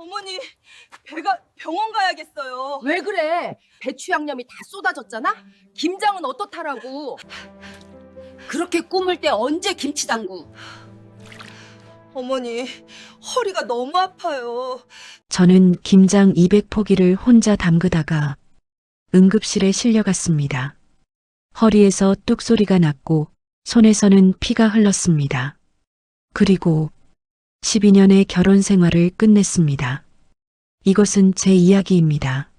어머니, 배가 병원 가야겠어요. 왜 그래? 배추 양념이 다 쏟아졌잖아? 김장은 어떻다라고? 그렇게 꿈을 때 언제 김치 담구? 어머니, 허리가 너무 아파요. 저는 김장 200포기를 혼자 담그다가 응급실에 실려갔습니다. 허리에서 뚝 소리가 났고 손에서는 피가 흘렀습니다. 그리고 12년의 결혼 생활을 끝냈습니다. 이것은 제 이야기입니다.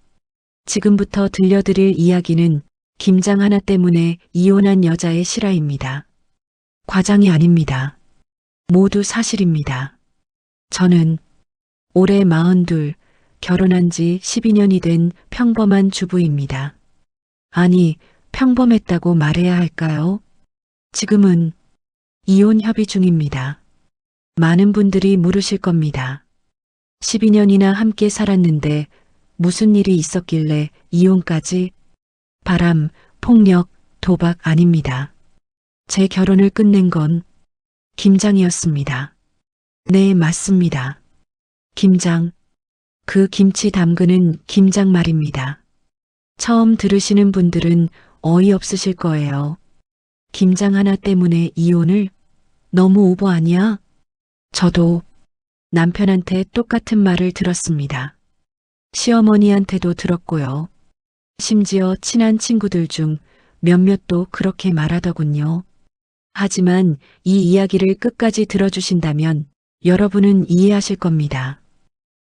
지금부터 들려드릴 이야기는 김장 하나 때문에 이혼한 여자의 실화입니다. 과장이 아닙니다. 모두 사실입니다. 저는 올해 42, 결혼한 지 12년이 된 평범한 주부입니다. 아니, 평범했다고 말해야 할까요? 지금은 이혼 협의 중입니다. 많은 분들이 물으실 겁니다. 12년이나 함께 살았는데 무슨 일이 있었길래 이혼까지? 바람, 폭력, 도박 아닙니다. 제 결혼을 끝낸 건 김장이었습니다. 네, 맞습니다. 김장. 그 김치 담그는 김장 말입니다. 처음 들으시는 분들은 어이없으실 거예요. 김장 하나 때문에 이혼을? 너무 오버 아니야? 저도 남편한테 똑같은 말을 들었습니다. 시어머니한테도 들었고요. 심지어 친한 친구들 중 몇몇도 그렇게 말하더군요. 하지만 이 이야기를 끝까지 들어주신다면 여러분은 이해하실 겁니다.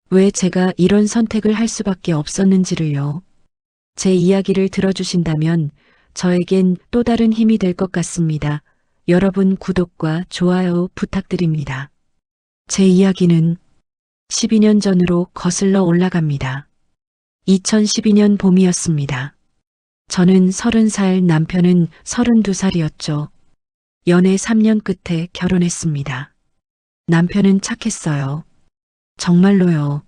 왜 제가 이런 선택을 할 수밖에 없었는지를요. 제 이야기를 들어주신다면 저에겐 또 다른 힘이 될 것 같습니다. 여러분 구독과 좋아요 부탁드립니다. 제 이야기는 12년 전으로 거슬러 올라갑니다. 2012년 봄이었습니다. 저는 30살, 남편은 32살이었죠. 연애 3년 끝에 결혼했습니다. 남편은 착했어요. 정말로요.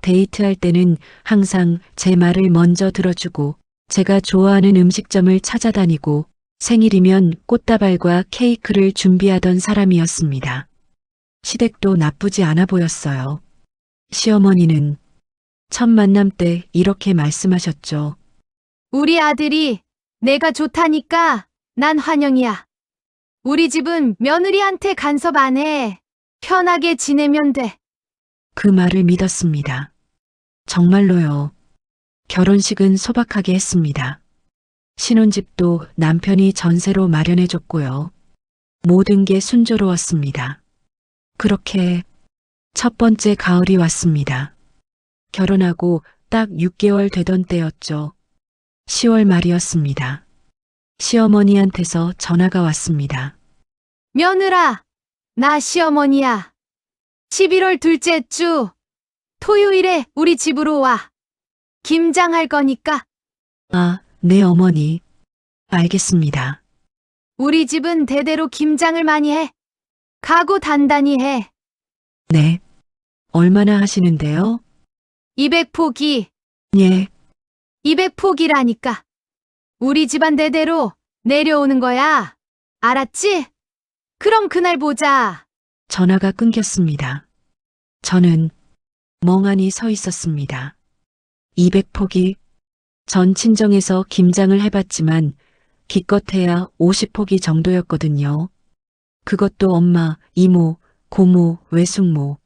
데이트할 때는 항상 제 말을 먼저 들어주고 제가 좋아하는 음식점을 찾아다니고 생일이면 꽃다발과 케이크를 준비하던 사람이었습니다. 시댁도 나쁘지 않아 보였어요. 시어머니는 첫 만남 때 이렇게 말씀하셨죠. 우리 아들이 내가 좋다니까 난 환영이야. 우리 집은 며느리한테 간섭 안 해. 편하게 지내면 돼. 그 말을 믿었습니다. 정말로요. 결혼식은 소박하게 했습니다. 신혼집도 남편이 전세로 마련해줬고요. 모든 게 순조로웠습니다. 그렇게 첫 번째 가을이 왔습니다. 결혼하고 딱 6개월 되던 때였죠. 10월 말이었습니다. 시어머니한테서 전화가 왔습니다. 며느라, 나 시어머니야. 11월 둘째 주 토요일에 우리 집으로 와. 김장할 거니까. 아, 네 어머니. 알겠습니다. 우리 집은 대대로 김장을 많이 해. 각오 단단히 해. 네. 얼마나 하시는데요? 200포기, 예, 200포기라니까. 우리 집안 대대로 내려오는 거야. 알았지? 그럼 그날 보자. 전화가 끊겼습니다. 저는 멍하니 서 있었습니다. 200포기. 전 친정에서 김장을 해봤지만 기껏해야 50포기 정도였거든요. 그것도 엄마, 이모, 고모, 외숙모,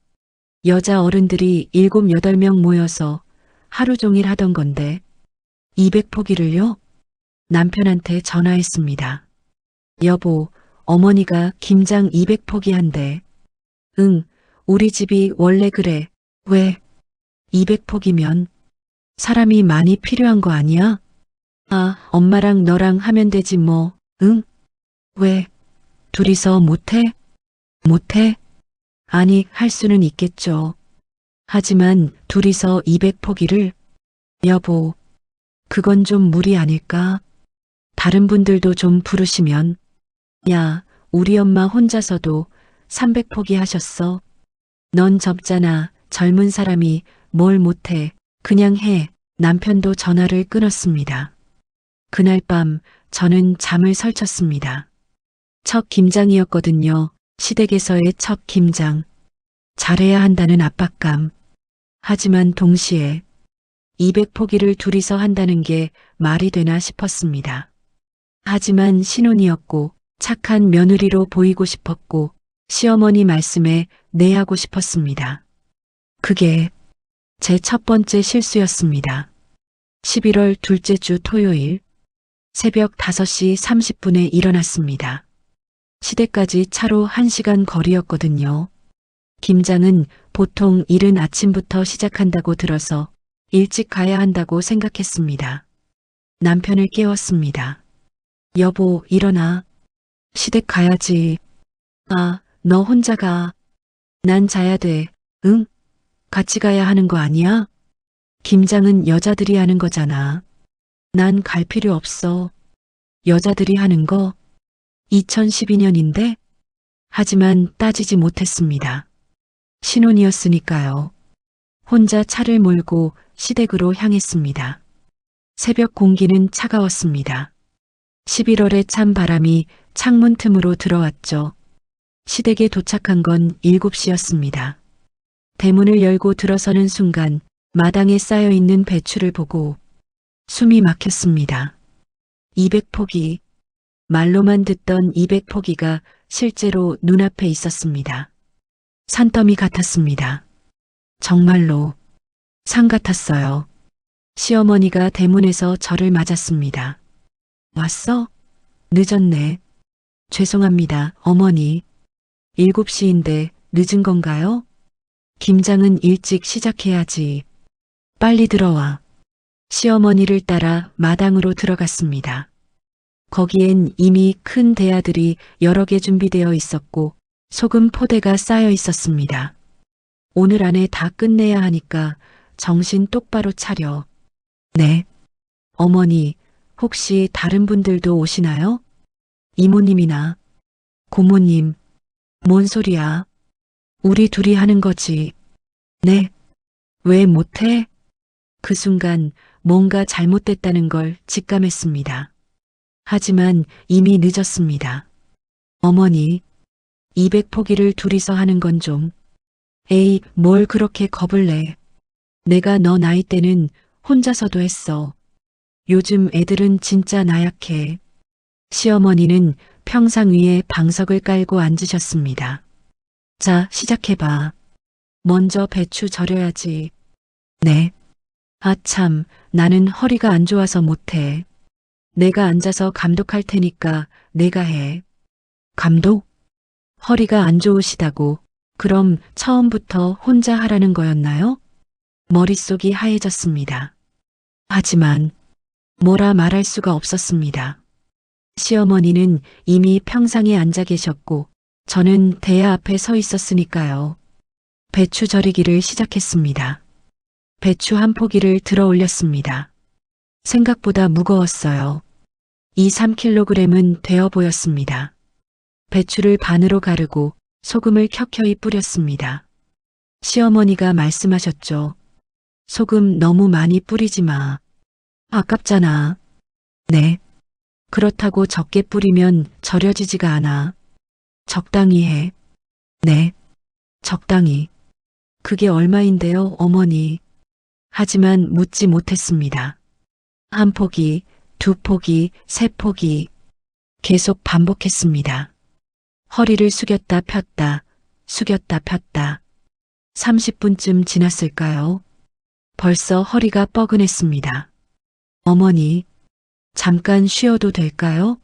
여자 어른들이 7, 8명 모여서 하루 종일 하던 건데 200포기를요? 남편한테 전화했습니다. 여보, 어머니가 김장 200포기 한대. 응, 우리 집이 원래 그래. 왜? 200포기면 사람이 많이 필요한 거 아니야? 아, 엄마랑 너랑 하면 되지 뭐. 응? 왜? 둘이서 못해? 못해? 아니, 할 수는 있겠죠. 하지만 둘이서 200포기를? 여보, 그건 좀 무리 아닐까? 다른 분들도 좀 부르시면. 야, 우리 엄마 혼자서도 300포기 하셨어. 넌 젊잖아. 젊은 사람이 뭘 못해. 그냥 해. 남편도 전화를 끊었습니다. 그날 밤 저는 잠을 설쳤습니다. 첫 김장이었거든요. 시댁에서의 첫 김장. 잘해야 한다는 압박감. 하지만 동시에 200포기를 둘이서 한다는 게 말이 되나 싶었습니다. 하지만 신혼이었고 착한 며느리로 보이고 싶었고 시어머니 말씀에 내하고 싶었습니다. 그게 제 첫 번째 실수였습니다. 11월 둘째 주 토요일 새벽 5시 30분에 일어났습니다. 시댁까지 차로 1시간 거리였거든요. 김장은 보통 이른 아침부터 시작한다고 들어서 일찍 가야 한다고 생각했습니다. 남편을 깨웠습니다. 여보, 일어나. 시댁 가야지. 아, 너 혼자 가. 난 자야 돼. 응? 같이 가야 하는 거 아니야? 김장은 여자들이 하는 거잖아. 난 갈 필요 없어. 여자들이 하는 거 2012년인데? 하지만 따지지 못했습니다. 신혼이었으니까요. 혼자 차를 몰고 시댁으로 향했습니다. 새벽 공기는 차가웠습니다. 11월의 찬 바람이 창문 틈으로 들어왔죠. 시댁에 도착한 건 7시였습니다. 대문을 열고 들어서는 순간 마당에 쌓여있는 배추를 보고 숨이 막혔습니다. 200포기. 말로만 듣던 200포기가 실제로 눈앞에 있었습니다. 산더미 같았습니다. 정말로 산 같았어요. 시어머니가 대문에서 저를 맞았습니다. 왔어? 늦었네. 죄송합니다, 어머니. 7시인데 늦은 건가요? 김장은 일찍 시작해야지. 빨리 들어와. 시어머니를 따라 마당으로 들어갔습니다. 거기엔 이미 큰 대야들이 여러 개 준비되어 있었고 소금 포대가 쌓여 있었습니다. 오늘 안에 다 끝내야 하니까 정신 똑바로 차려. 네. 어머니, 혹시 다른 분들도 오시나요? 이모님이나 고모님. 뭔 소리야? 우리 둘이 하는 거지. 네. 왜 못해? 그 순간 뭔가 잘못됐다는 걸 직감했습니다. 하지만 이미 늦었습니다. 어머니, 200포기를 둘이서 하는 건 좀. 에이, 뭘 그렇게 겁을 내. 내가 너 나이 때는 혼자서도 했어. 요즘 애들은 진짜 나약해. 시어머니는 평상 위에 방석을 깔고 앉으셨습니다. 자, 시작해봐. 먼저 배추 절여야지. 네. 아 참, 나는 허리가 안 좋아서 못해. 내가 앉아서 감독할 테니까 내가 해. 감독? 허리가 안 좋으시다고. 그럼 처음부터 혼자 하라는 거였나요? 머릿속이 하얘졌습니다. 하지만 뭐라 말할 수가 없었습니다. 시어머니는 이미 평상에 앉아 계셨고 저는 대야 앞에 서 있었으니까요. 배추 절이기를 시작했습니다. 배추 한 포기를 들어 올렸습니다. 생각보다 무거웠어요. 2-3kg은 되어 보였습니다. 배추를 반으로 가르고 소금을 켜켜이 뿌렸습니다. 시어머니가 말씀하셨죠. 소금 너무 많이 뿌리지 마. 아깝잖아. 네. 그렇다고 적게 뿌리면 절여지지가 않아. 적당히 해. 네. 적당히. 그게 얼마인데요, 어머니. 하지만 묻지 못했습니다. 한 포기, 2포기, 3포기. 계속 반복했습니다. 허리를 숙였다 폈다, 숙였다 폈다. 30분쯤 지났을까요? 벌써 허리가 뻐근했습니다. 어머니, 잠깐 쉬어도 될까요?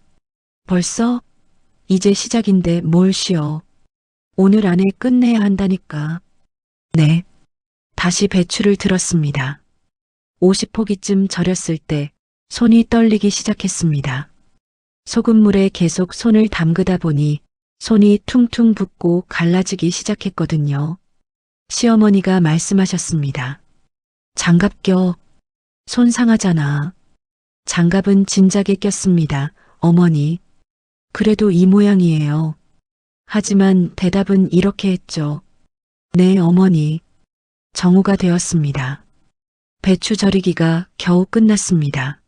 벌써? 이제 시작인데 뭘 쉬어. 오늘 안에 끝내야 한다니까. 네. 다시 배추를 들었습니다. 50포기쯤 절였을 때 손이 떨리기 시작했습니다. 소금물에 계속 손을 담그다 보니 손이 퉁퉁 붓고 갈라지기 시작했거든요. 시어머니가 말씀하셨습니다. 장갑 껴. 손 상하잖아. 장갑은 진작에 꼈습니다, 어머니. 그래도 이 모양이에요. 하지만 대답은 이렇게 했죠. 네, 어머니. 정오가 되었습니다. 배추 절이기가 겨우 끝났습니다.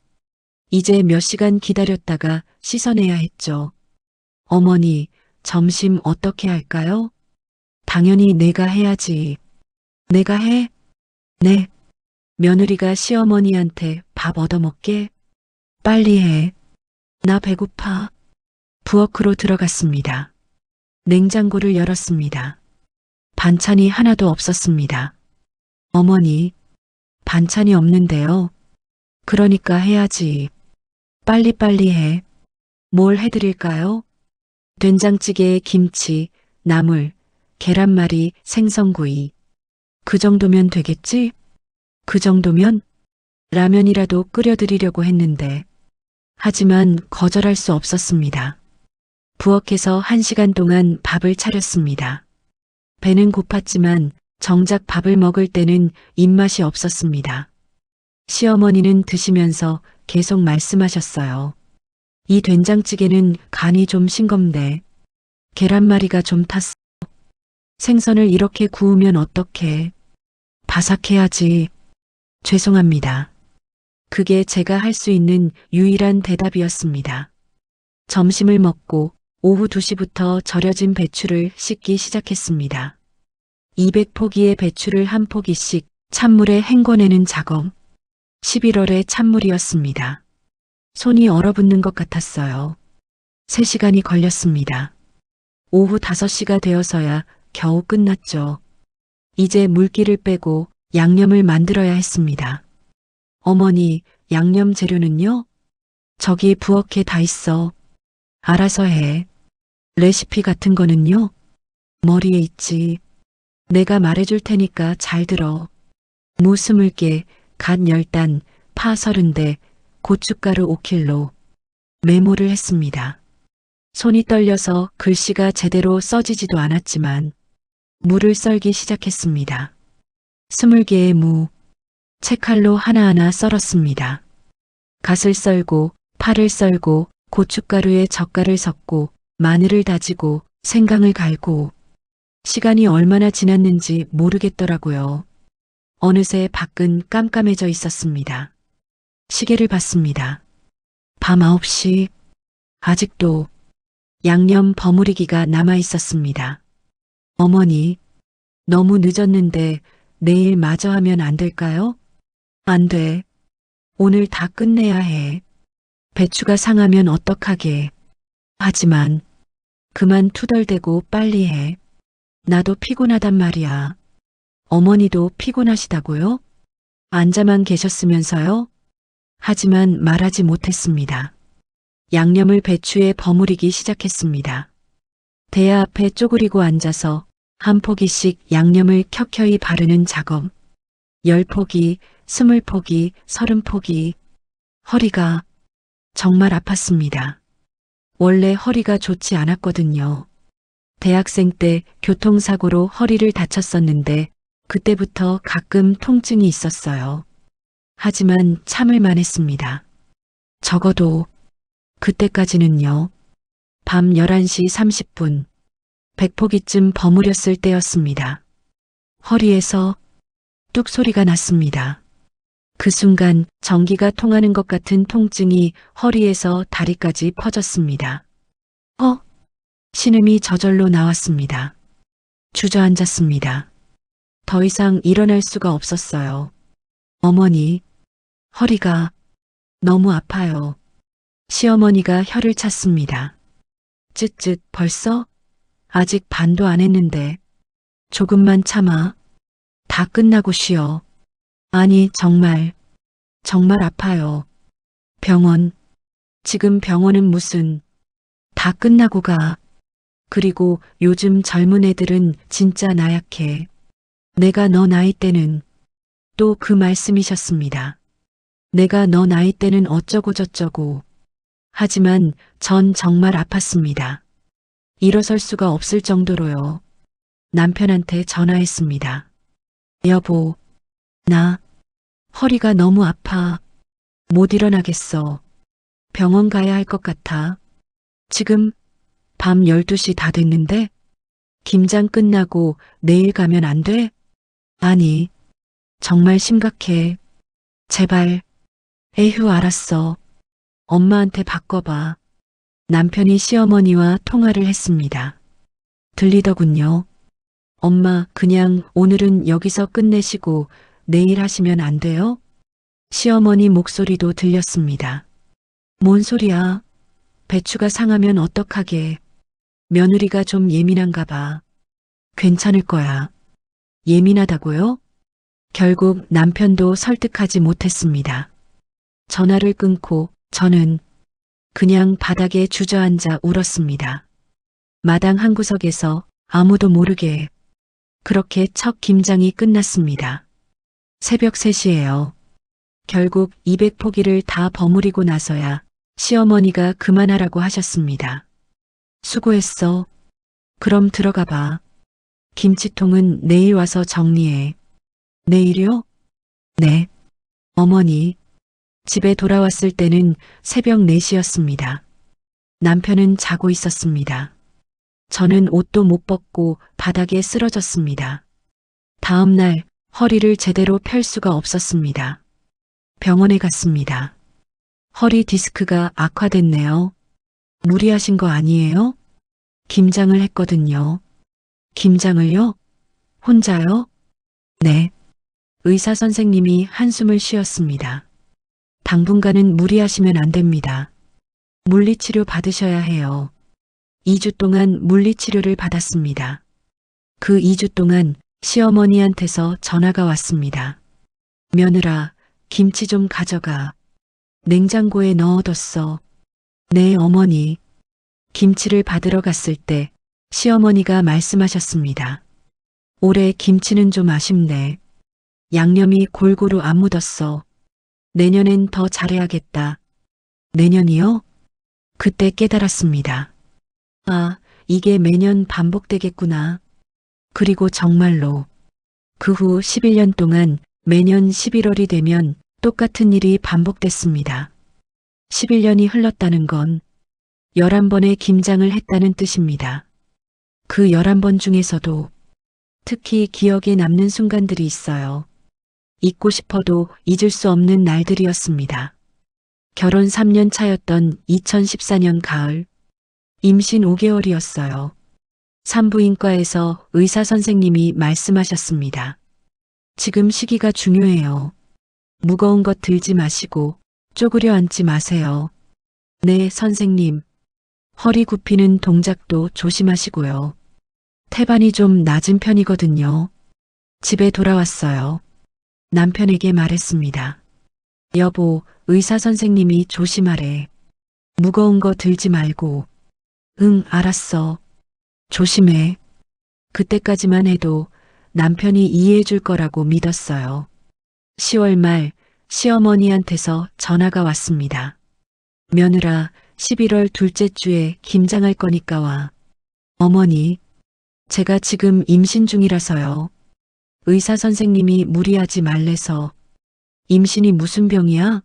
이제 몇 시간 기다렸다가 씻어내야 했죠. 어머니, 점심 어떻게 할까요? 당연히 내가 해야지. 내가 해? 네. 며느리가 시어머니한테 밥 얻어먹게? 빨리 해. 나 배고파. 부엌으로 들어갔습니다. 냉장고를 열었습니다. 반찬이 하나도 없었습니다. 어머니, 반찬이 없는데요. 그러니까 해야지. 빨리빨리 해. 뭘 해드릴까요? 된장찌개에 김치, 나물, 계란말이, 생선구이. 그 정도면 되겠지? 그 정도면 라면이라도 끓여드리려고 했는데, 하지만 거절할 수 없었습니다. 부엌에서 1시간 동안 밥을 차렸습니다. 배는 고팠지만 정작 밥을 먹을 때는 입맛이 없었습니다. 시어머니는 드시면서 계속 말씀하셨어요. 이 된장찌개는 간이 좀 싱겁네. 계란말이가 좀 탔어. 생선을 이렇게 구우면 어떡해. 바삭해야지. 죄송합니다. 그게 제가 할 수 있는 유일한 대답이었습니다. 점심을 먹고 오후 2시부터 절여진 배추를 씻기 시작했습니다. 200포기의 배추를 한 포기씩 찬물에 헹궈내는 작업. 11월의 찬물이었습니다. 손이 얼어붙는 것 같았어요. 3시간이 걸렸습니다. 오후 5시가 되어서야 겨우 끝났죠. 이제 물기를 빼고 양념을 만들어야 했습니다. 어머니, 양념 재료는요? 저기 부엌에 다 있어. 알아서 해. 레시피 같은 거는요? 머리에 있지. 내가 말해줄 테니까 잘 들어. 무 20개, 갓 10단, 파 30대, 고춧가루 5kg. 메모를 했습니다. 손이 떨려서 글씨가 제대로 써지지도 않았지만 무를 썰기 시작했습니다. 20개의 무, 채칼로 하나하나 썰었습니다. 갓을 썰고 파를 썰고 고춧가루에 젓갈을 섞고 마늘을 다지고 생강을 갈고 시간이 얼마나 지났는지 모르겠더라고요. 어느새 밖은 깜깜해져 있었습니다. 시계를 봤습니다. 밤 9시. 아직도 양념 버무리기가 남아 있었습니다. 어머니, 너무 늦었는데 내일 마저 하면 안 될까요? 안 돼. 오늘 다 끝내야 해. 배추가 상하면 어떡하게. 하지만 그만 투덜대고 빨리 해. 나도 피곤하단 말이야. 어머니도 피곤하시다고요? 앉아만 계셨으면서요? 하지만 말하지 못했습니다. 양념을 배추에 버무리기 시작했습니다. 대야 앞에 쪼그리고 앉아서 한 포기씩 양념을 켜켜이 바르는 작업. 10포기, 20포기, 30포기. 허리가 정말 아팠습니다. 원래 허리가 좋지 않았거든요. 대학생 때 교통사고로 허리를 다쳤었는데 그때부터 가끔 통증이 있었어요. 하지만 참을만 했습니다. 적어도 그때까지는요. 밤 11시 30분, 100포기쯤 버무렸을 때였습니다. 허리에서 뚝 소리가 났습니다. 그 순간 전기가 통하는 것 같은 통증이 허리에서 다리까지 퍼졌습니다. 신음이 저절로 나왔습니다. 주저앉았습니다. 더 이상 일어날 수가 없었어요. 어머니, 허리가 너무 아파요. 시어머니가 혀를 찼습니다. 쯧쯧, 벌써? 아직 반도 안 했는데. 조금만 참아. 다 끝나고 쉬어. 아니, 정말 아파요. 병원. 지금 병원은 무슨. 다 끝나고 가. 그리고 요즘 젊은 애들은 진짜 나약해. 내가 너 나이 때는. 또 그 말씀이셨습니다. 내가 너 나이 때는 어쩌고 저쩌고. 하지만 전 정말 아팠습니다. 일어설 수가 없을 정도로요. 남편한테 전화했습니다. 여보, 나 허리가 너무 아파. 못 일어나겠어. 병원 가야 할 것 같아. 지금 밤 12시 다 됐는데? 김장 끝나고 내일 가면 안 돼? 아니, 정말 심각해. 제발. 에휴, 알았어. 엄마한테 바꿔봐. 남편이 시어머니와 통화를 했습니다. 들리더군요. 엄마, 그냥 오늘은 여기서 끝내시고 내일 하시면 안 돼요? 시어머니 목소리도 들렸습니다. 뭔 소리야? 배추가 상하면 어떡하게. 며느리가 좀 예민한가 봐. 괜찮을 거야. 예민하다고요? 결국 남편도 설득하지 못했습니다. 전화를 끊고 저는 그냥 바닥에 주저앉아 울었습니다. 마당 한 구석에서 아무도 모르게 그렇게 첫 김장이 끝났습니다. 새벽 3시예요. 결국 200포기를 다 버무리고 나서야 시어머니가 그만하라고 하셨습니다. 수고했어. 그럼 들어가 봐. 김치통은 내일 와서 정리해. 내일이요? 네. 어머니, 집에 돌아왔을 때는 새벽 4시였습니다. 남편은 자고 있었습니다. 저는 옷도 못 벗고 바닥에 쓰러졌습니다. 다음 날 허리를 제대로 펼 수가 없었습니다. 병원에 갔습니다. 허리 디스크가 악화됐네요. 무리하신 거 아니에요? 김장을 했거든요. 김장을요? 혼자요? 네. 의사 선생님이 한숨을 쉬었습니다. 당분간은 무리하시면 안 됩니다. 물리치료 받으셔야 해요. 2주 동안 물리치료를 받았습니다. 그 2주 동안 시어머니한테서 전화가 왔습니다. 며느라, 김치 좀 가져가. 냉장고에 넣어뒀어. 네, 어머니. 김치를 받으러 갔을 때 시어머니가 말씀하셨습니다. 올해 김치는 좀 아쉽네. 양념이 골고루 안 묻었어. 내년엔 더 잘해야겠다. 내년이요? 그때 깨달았습니다. 아, 이게 매년 반복되겠구나. 그리고 정말로 그 후 11년 동안 매년 11월이 되면 똑같은 일이 반복됐습니다. 11년이 흘렀다는 건 11번의 김장을 했다는 뜻입니다. 그 11번 중에서도 특히 기억에 남는 순간들이 있어요. 잊고 싶어도 잊을 수 없는 날들이었습니다. 결혼 3년 차였던 2014년 가을, 임신 5개월이었어요. 산부인과에서 의사 선생님이 말씀하셨습니다. 지금 시기가 중요해요. 무거운 것 들지 마시고 쪼그려 앉지 마세요. 네, 선생님. 허리 굽히는 동작도 조심하시고요. 태반이 좀 낮은 편이거든요. 집에 돌아왔어요. 남편에게 말했습니다. 여보, 의사 선생님이 조심하래. 무거운 거 들지 말고. 응, 알았어. 조심해. 그때까지만 해도 남편이 이해해 줄 거라고 믿었어요. 10월 말 시어머니한테서 전화가 왔습니다. 며느라, 11월 둘째 주에 김장할 거니까 와. 어머니, 제가 지금 임신 중이라서요. 의사 선생님이 무리하지 말래서. 임신이 무슨 병이야?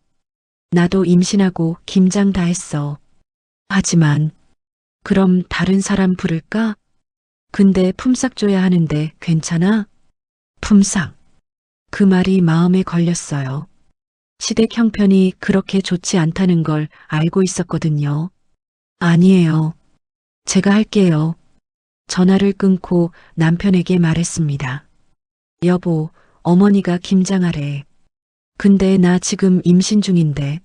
나도 임신하고 김장 다 했어. 하지만 그럼 다른 사람 부를까? 근데 품삯 줘야 하는데 괜찮아? 품삯. 그 말이 마음에 걸렸어요. 시댁 형편이 그렇게 좋지 않다는 걸 알고 있었거든요. 아니에요. 제가 할게요. 전화를 끊고 남편에게 말했습니다. 여보, 어머니가 김장하래. 근데 나 지금 임신 중인데.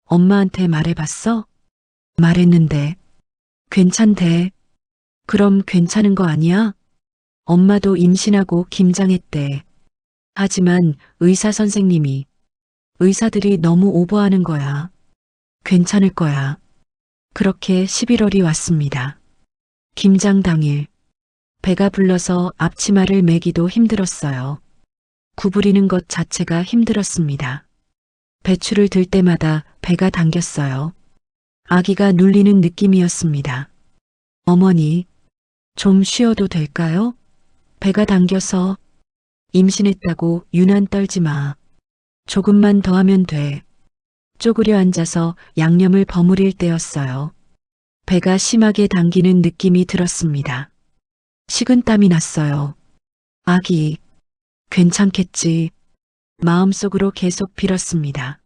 엄마한테 말해봤어? 말했는데. 괜찮대. 그럼 괜찮은 거 아니야? 엄마도 임신하고 김장했대. 하지만 의사 선생님이 의사들이 너무 오버하는 거야. 괜찮을 거야. 그렇게 11월이 왔습니다. 김장 당일 배가 불러서 앞치마를 매기도 힘들었어요. 구부리는 것 자체가 힘들었습니다. 배추를 들 때마다 배가 당겼어요. 아기가 눌리는 느낌이었습니다. 어머니, 좀 쉬어도 될까요? 배가 당겨서. 임신했다고 유난 떨지 마. 조금만 더 하면 돼. 쪼그려 앉아서 양념을 버무릴 때였어요. 배가 심하게 당기는 느낌이 들었습니다. 식은땀이 났어요. 아기, 괜찮겠지. 마음속으로 계속 빌었습니다.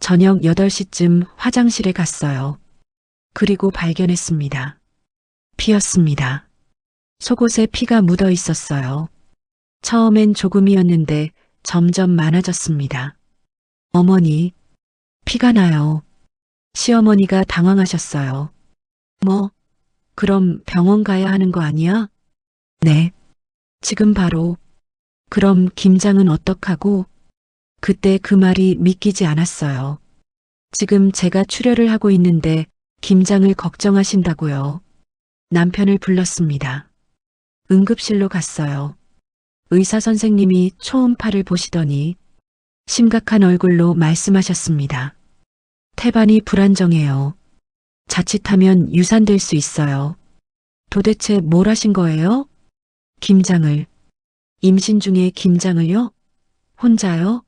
저녁 8시쯤 화장실에 갔어요. 그리고 발견했습니다. 피였습니다. 속옷에 피가 묻어 있었어요. 처음엔 조금이었는데 점점 많아졌습니다. 어머니, 피가 나요. 시어머니가 당황하셨어요. 뭐, 그럼 병원 가야 하는 거 아니야? 네. 지금 바로. 그럼 김장은 어떡하고? 그때 그 말이 믿기지 않았어요. 지금 제가 출혈을 하고 있는데 김장을 걱정하신다고요. 남편을 불렀습니다. 응급실로 갔어요. 의사 선생님이 초음파를 보시더니 심각한 얼굴로 말씀하셨습니다. 태반이 불안정해요. 자칫하면 유산될 수 있어요. 도대체 뭘 하신 거예요? 김장을. 임신 중에 김장을요? 혼자요?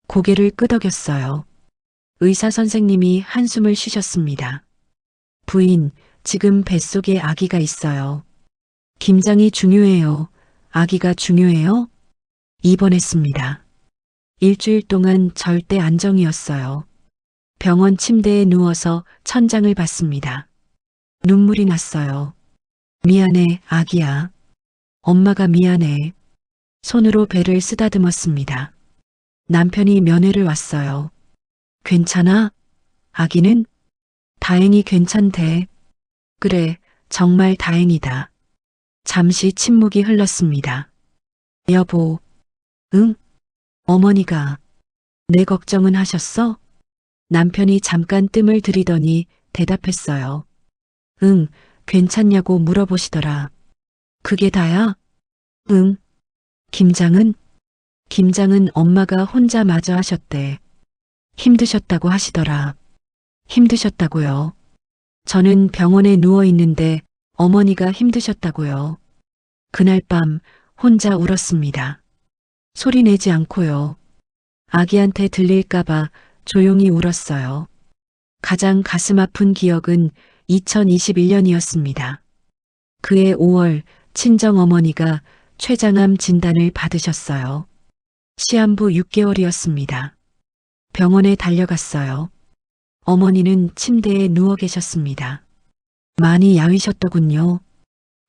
고개를 끄덕였어요. 의사 선생님이 한숨을 쉬셨습니다. 부인, 지금 뱃속에 아기가 있어요. 김장이 중요해요. 아기가 중요해요? 입원했습니다. 일주일 동안 절대 안정이었어요. 병원 침대에 누워서 천장을 봤습니다. 눈물이 났어요. 미안해, 아기야. 엄마가 미안해. 손으로 배를 쓰다듬었습니다. 남편이 면회를 왔어요. 괜찮아? 아기는? 다행히 괜찮대. 그래, 정말 다행이다. 잠시 침묵이 흘렀습니다. 여보, 응? 어머니가 내 걱정은 하셨어? 남편이 잠깐 뜸을 들이더니 대답했어요. 응, 괜찮냐고 물어보시더라. 그게 다야? 응. 김장은? 김장은 엄마가 혼자 마저 하셨대. 힘드셨다고 하시더라. 힘드셨다고요. 저는 병원에 누워 있는데 어머니가 힘드셨다고요. 그날 밤 혼자 울었습니다. 소리 내지 않고요. 아기한테 들릴까봐 조용히 울었어요. 가장 가슴 아픈 기억은 2021년이었습니다. 그해 5월 친정어머니가 췌장암 진단을 받으셨어요. 시한부 6개월이었습니다. 병원에 달려갔어요. 어머니는 침대에 누워 계셨습니다. 많이 야위셨더군요.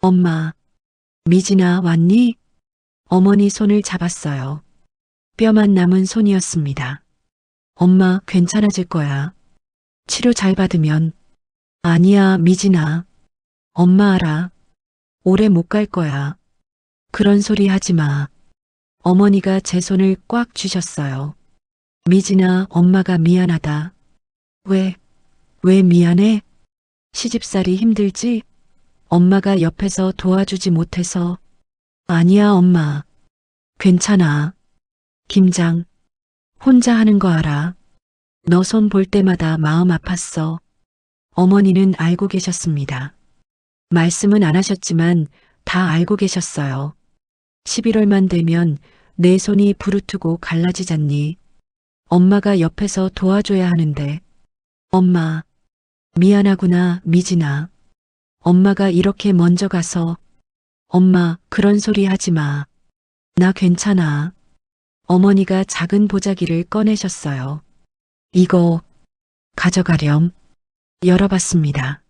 엄마, 미진아 왔니? 어머니 손을 잡았어요. 뼈만 남은 손이었습니다. 엄마 괜찮아질 거야. 치료 잘 받으면. 아니야, 미진아. 엄마 알아. 오래 못 갈 거야. 그런 소리 하지 마. 어머니가 제 손을 꽉 쥐셨어요. 미진아, 엄마가 미안하다. 왜 미안해? 시집살이 힘들지? 엄마가 옆에서 도와주지 못해서. 아니야, 엄마. 괜찮아. 김장. 혼자 하는 거 알아. 너 손 볼 때마다 마음 아팠어. 어머니는 알고 계셨습니다. 말씀은 안 하셨지만 다 알고 계셨어요. 11월만 되면 내 손이 부르트고 갈라지잖니. 엄마가 옆에서 도와줘야 하는데. 엄마, 미안하구나, 미진아. 엄마가 이렇게 먼저 가서. 엄마, 그런 소리 하지 마. 나 괜찮아. 어머니가 작은 보자기를 꺼내셨어요. 이거 가져가렴. 열어봤습니다.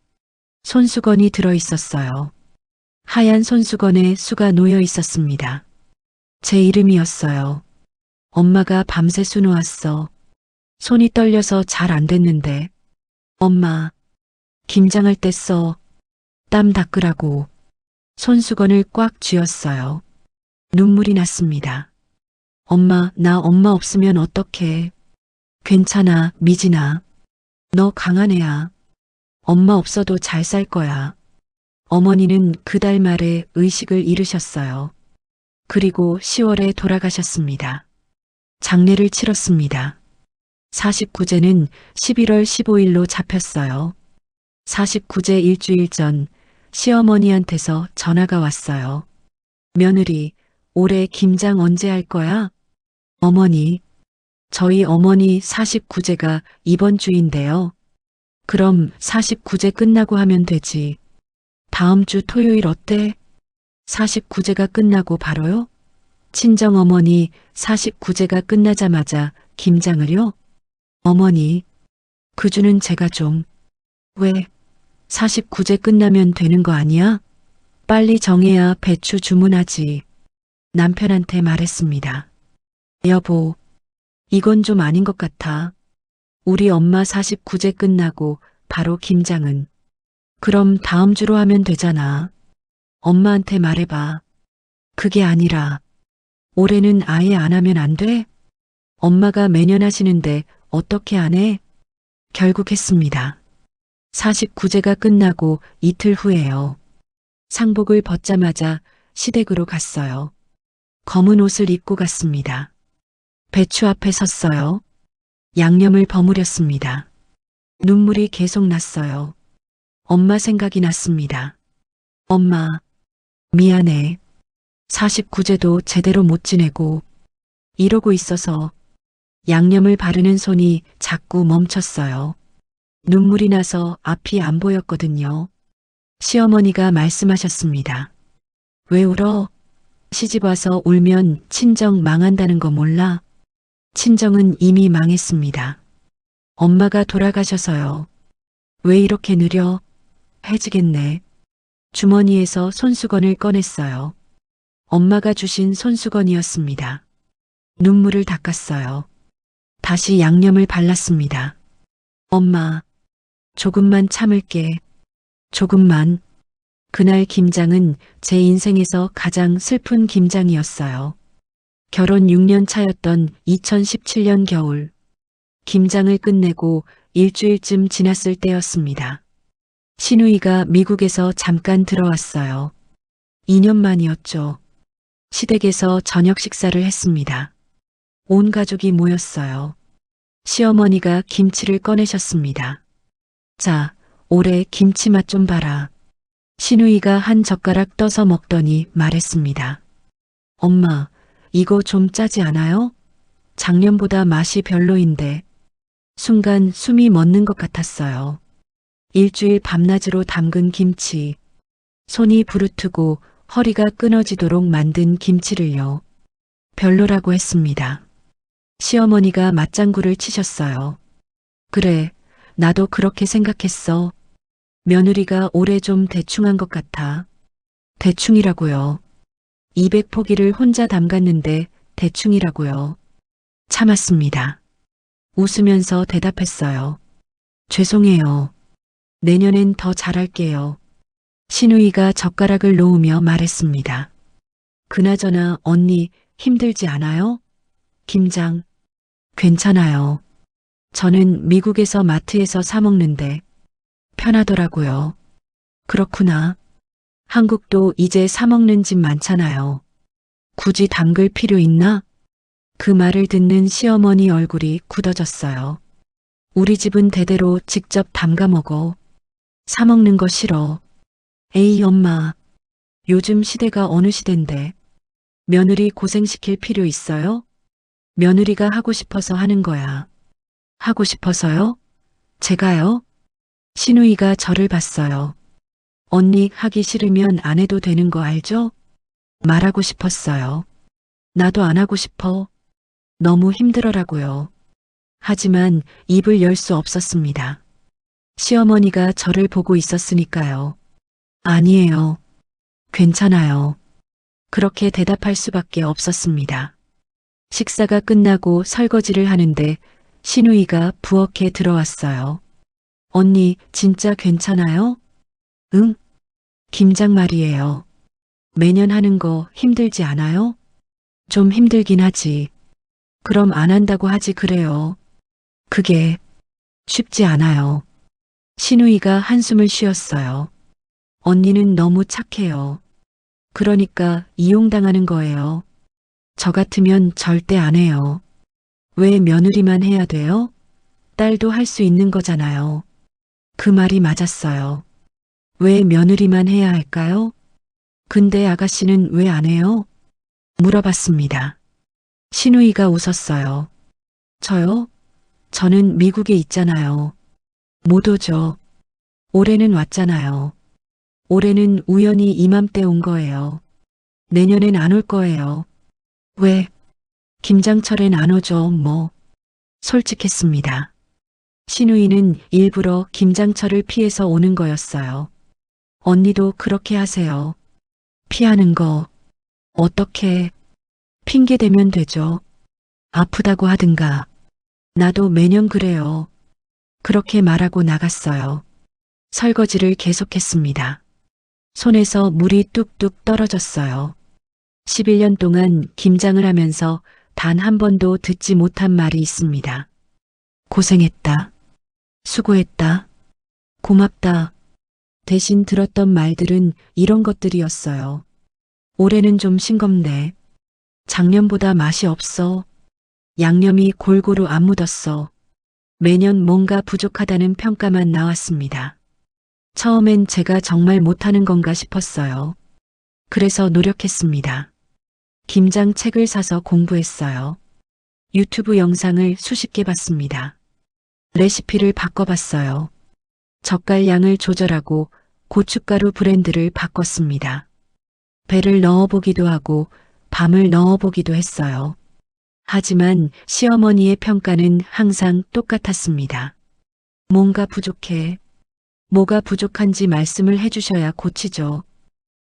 손수건이 들어 있었어요. 하얀 손수건에 수가 놓여 있었습니다. 제 이름이었어요. 엄마가 밤새 수놓았어. 손이 떨려서 잘 안 됐는데. 엄마, 김장할 때 써. 땀 닦으라고. 손수건을 꽉 쥐었어요. 눈물이 났습니다. 엄마, 나 엄마 없으면 어떡해. 괜찮아, 미진아. 너 강한 애야. 엄마 없어도 잘 살 거야. 어머니는 그달 말에 의식을 잃으셨어요. 그리고 10월에 돌아가셨습니다. 장례를 치렀습니다. 49제는 11월 15일로 잡혔어요. 49제 일주일 전 시어머니한테서 전화가 왔어요. 며느리, 올해 김장 언제 할 거야? 어머니, 저희 어머니 49제가 이번 주인데요. 그럼 49제 끝나고 하면 되지. 다음 주 토요일 어때? 49제가 끝나고 바로요? 친정어머니 49제가 끝나자마자 김장을요? 어머니, 그 주는 제가 좀. 왜? 49제 끝나면 되는 거 아니야? 빨리 정해야 배추 주문하지. 남편한테 말했습니다. 여보, 이건 좀 아닌 것 같아. 우리 엄마 49제 끝나고 바로 김장은. 그럼 다음 주로 하면 되잖아. 엄마한테 말해봐. 그게 아니라 올해는 아예 안 하면 안 돼? 엄마가 매년 하시는데 어떻게 안 해? 결국 했습니다. 49제가 끝나고 이틀 후에요. 상복을 벗자마자 시댁으로 갔어요. 검은 옷을 입고 갔습니다. 배추 앞에 섰어요. 양념을 버무렸습니다. 눈물이 계속 났어요. 엄마 생각이 났습니다. 엄마, 미안해. 49제도 제대로 못 지내고 이러고 있어서 양념을 바르는 손이 자꾸 멈췄어요. 눈물이 나서 앞이 안 보였거든요. 시어머니가 말씀하셨습니다. 왜 울어? 시집 와서 울면 친정 망한다는 거 몰라? 친정은 이미 망했습니다. 엄마가 돌아가셔서요. 왜 이렇게 느려? 해지겠네. 주머니에서 손수건을 꺼냈어요. 엄마가 주신 손수건이었습니다. 눈물을 닦았어요. 다시 양념을 발랐습니다. 엄마, 조금만 참을게. 조금만. 그날 김장은 제 인생에서 가장 슬픈 김장이었어요. 결혼 6년 차였던 2017년 겨울. 김장을 끝내고 일주일쯤 지났을 때였습니다. 시누이가 미국에서 잠깐 들어왔어요. 2년 만이었죠. 시댁에서 저녁 식사를 했습니다. 온 가족이 모였어요. 시어머니가 김치를 꺼내셨습니다. 자, 올해 김치 맛 좀 봐라. 시누이가 한 젓가락 떠서 먹더니 말했습니다. 엄마, 이거 좀 짜지 않아요? 작년보다 맛이 별로인데. 순간 숨이 멎는 것 같았어요. 일주일 밤낮으로 담근 김치. 손이 부르트고 허리가 끊어지도록 만든 김치를요. 별로라고 했습니다. 시어머니가 맞장구를 치셨어요. 그래, 나도 그렇게 생각했어. 며느리가 올해 좀 대충한 것 같아. 대충이라고요. 200포기를 혼자 담갔는데 대충이라고요. 참았습니다. 웃으면서 대답했어요. 죄송해요. 내년엔 더 잘할게요. 시누이가 젓가락을 놓으며 말했습니다. 그나저나 언니 힘들지 않아요? 김장. 괜찮아요. 저는 미국에서 마트에서 사 먹는데 편하더라고요. 그렇구나. 한국도 이제 사 먹는 집 많잖아요. 굳이 담글 필요 있나? 그 말을 듣는 시어머니 얼굴이 굳어졌어요. 우리 집은 대대로 직접 담가 먹어. 사 먹는 거 싫어. 에이 엄마. 요즘 시대가 어느 시대인데 며느리 고생시킬 필요 있어요? 며느리가 하고 싶어서 하는 거야. 하고 싶어서요? 제가요? 시누이가 저를 봤어요. 언니 하기 싫으면 안 해도 되는 거 알죠? 말하고 싶었어요. 나도 안 하고 싶어. 너무 힘들어라고요. 하지만 입을 열 수 없었습니다. 시어머니가 저를 보고 있었으니까요. 아니에요. 괜찮아요. 그렇게 대답할 수밖에 없었습니다. 식사가 끝나고 설거지를 하는데 시누이가 부엌에 들어왔어요. 언니 진짜 괜찮아요? 응? 김장 말이에요. 매년 하는 거 힘들지 않아요? 좀 힘들긴 하지. 그럼 안 한다고 하지 그래요. 그게 쉽지 않아요. 시누이가 한숨을 쉬었어요. 언니는 너무 착해요. 그러니까 이용당하는 거예요. 저 같으면 절대 안 해요. 왜 며느리만 해야 돼요? 딸도 할 수 있는 거잖아요. 그 말이 맞았어요. 왜 며느리만 해야 할까요? 근데 아가씨는 왜 안 해요? 물어봤습니다. 시누이가 웃었어요. 저요? 저는 미국에 있잖아요. 못 오죠. 올해는 왔잖아요. 올해는 우연히 이맘때 온 거예요. 내년엔 안 올 거예요. 왜? 김장철엔 안 오죠, 뭐. 솔직했습니다. 시누이는 일부러 김장철을 피해서 오는 거였어요. 언니도 그렇게 하세요. 피하는 거. 어떻게 핑계 대면 되죠. 아프다고 하든가. 나도 매년 그래요. 그렇게 말하고 나갔어요. 설거지를 계속했습니다. 손에서 물이 뚝뚝 떨어졌어요. 11년 동안 김장을 하면서 단 한 번도 듣지 못한 말이 있습니다. 고생했다. 수고했다. 고맙다. 대신 들었던 말들은 이런 것들이었어요. 올해는 좀 싱겁네. 작년보다 맛이 없어. 양념이 골고루 안 묻었어. 매년 뭔가 부족하다는 평가만 나왔습니다. 처음엔 제가 정말 못하는 건가 싶었어요. 그래서 노력했습니다. 김장 책을 사서 공부했어요. 유튜브 영상을 수십 개 봤습니다. 레시피를 바꿔봤어요. 젓갈량을 조절하고 고춧가루 브랜드를 바꿨습니다. 배를 넣어보기도 하고 밤을 넣어보기도 했어요. 하지만 시어머니의 평가는 항상 똑같았습니다. 뭔가 부족해. 뭐가 부족한지 말씀을 해주셔야 고치죠.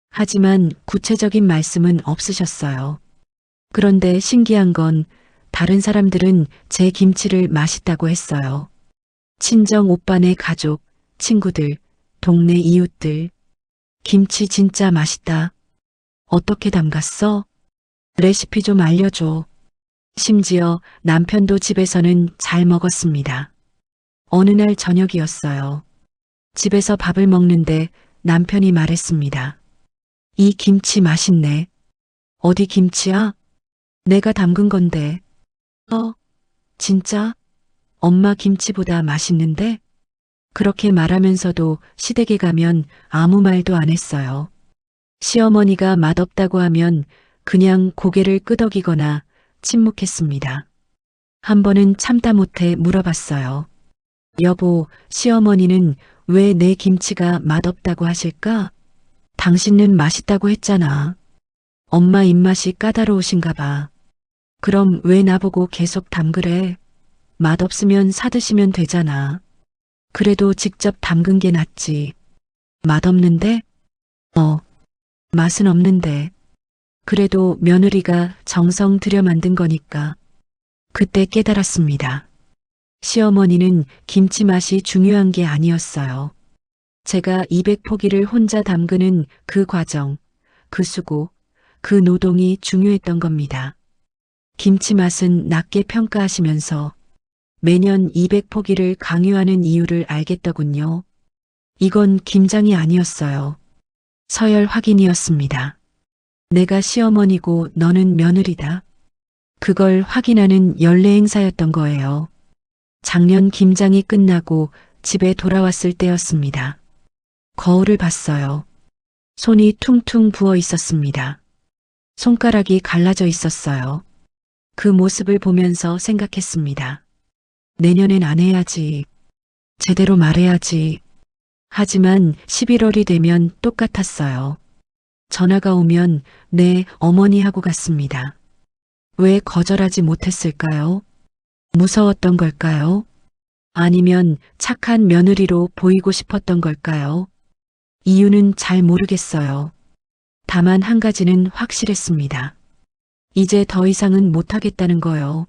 하지만 구체적인 말씀은 없으셨어요. 그런데 신기한 건 다른 사람들은 제 김치를 맛있다고 했어요. 친정 오빠네 가족, 친구들, 동네 이웃들. 김치 진짜 맛있다. 어떻게 담갔어? 레시피 좀 알려줘. 심지어 남편도 집에서는 잘 먹었습니다. 어느 날 저녁이었어요. 집에서 밥을 먹는데 남편이 말했습니다. 이 김치 맛있네. 어디 김치야? 내가 담근 건데. 진짜? 엄마 김치보다 맛있는데? 그렇게 말하면서도 시댁에 가면 아무 말도 안 했어요. 시어머니가 맛없다고 하면 그냥 고개를 끄덕이거나 침묵했습니다. 한 번은 참다 못해 물어봤어요. 여보, 시어머니는 왜 내 김치가 맛없다고 하실까? 당신은 맛있다고 했잖아. 엄마 입맛이 까다로우신가 봐. 그럼 왜 나보고 계속 담그래? 맛없으면 사드시면 되잖아. 그래도 직접 담근 게 낫지. 맛없는데? 맛은 없는데. 그래도 며느리가 정성 들여 만든 거니까. 그때 깨달았습니다. 시어머니는 김치 맛이 중요한 게 아니었어요. 제가 200포기를 혼자 담그는 그 과정, 그 수고, 그 노동이 중요했던 겁니다. 김치 맛은 낮게 평가하시면서 매년 200포기를 강요하는 이유를 알겠더군요. 이건 김장이 아니었어요. 서열 확인이었습니다. 내가 시어머니고 너는 며느리다. 그걸 확인하는 연례 행사였던 거예요. 작년 김장이 끝나고 집에 돌아왔을 때였습니다. 거울을 봤어요. 손이 퉁퉁 부어 있었습니다. 손가락이 갈라져 있었어요. 그 모습을 보면서 생각했습니다. 내년엔 안 해야지. 제대로 말해야지. 하지만 11월이 되면 똑같았어요. 전화가 오면 네, 어머니 하고 갔습니다. 왜 거절하지 못했을까요? 무서웠던 걸까요? 아니면 착한 며느리로 보이고 싶었던 걸까요? 이유는 잘 모르겠어요. 다만 한 가지는 확실했습니다. 이제 더 이상은 못하겠다는 거요.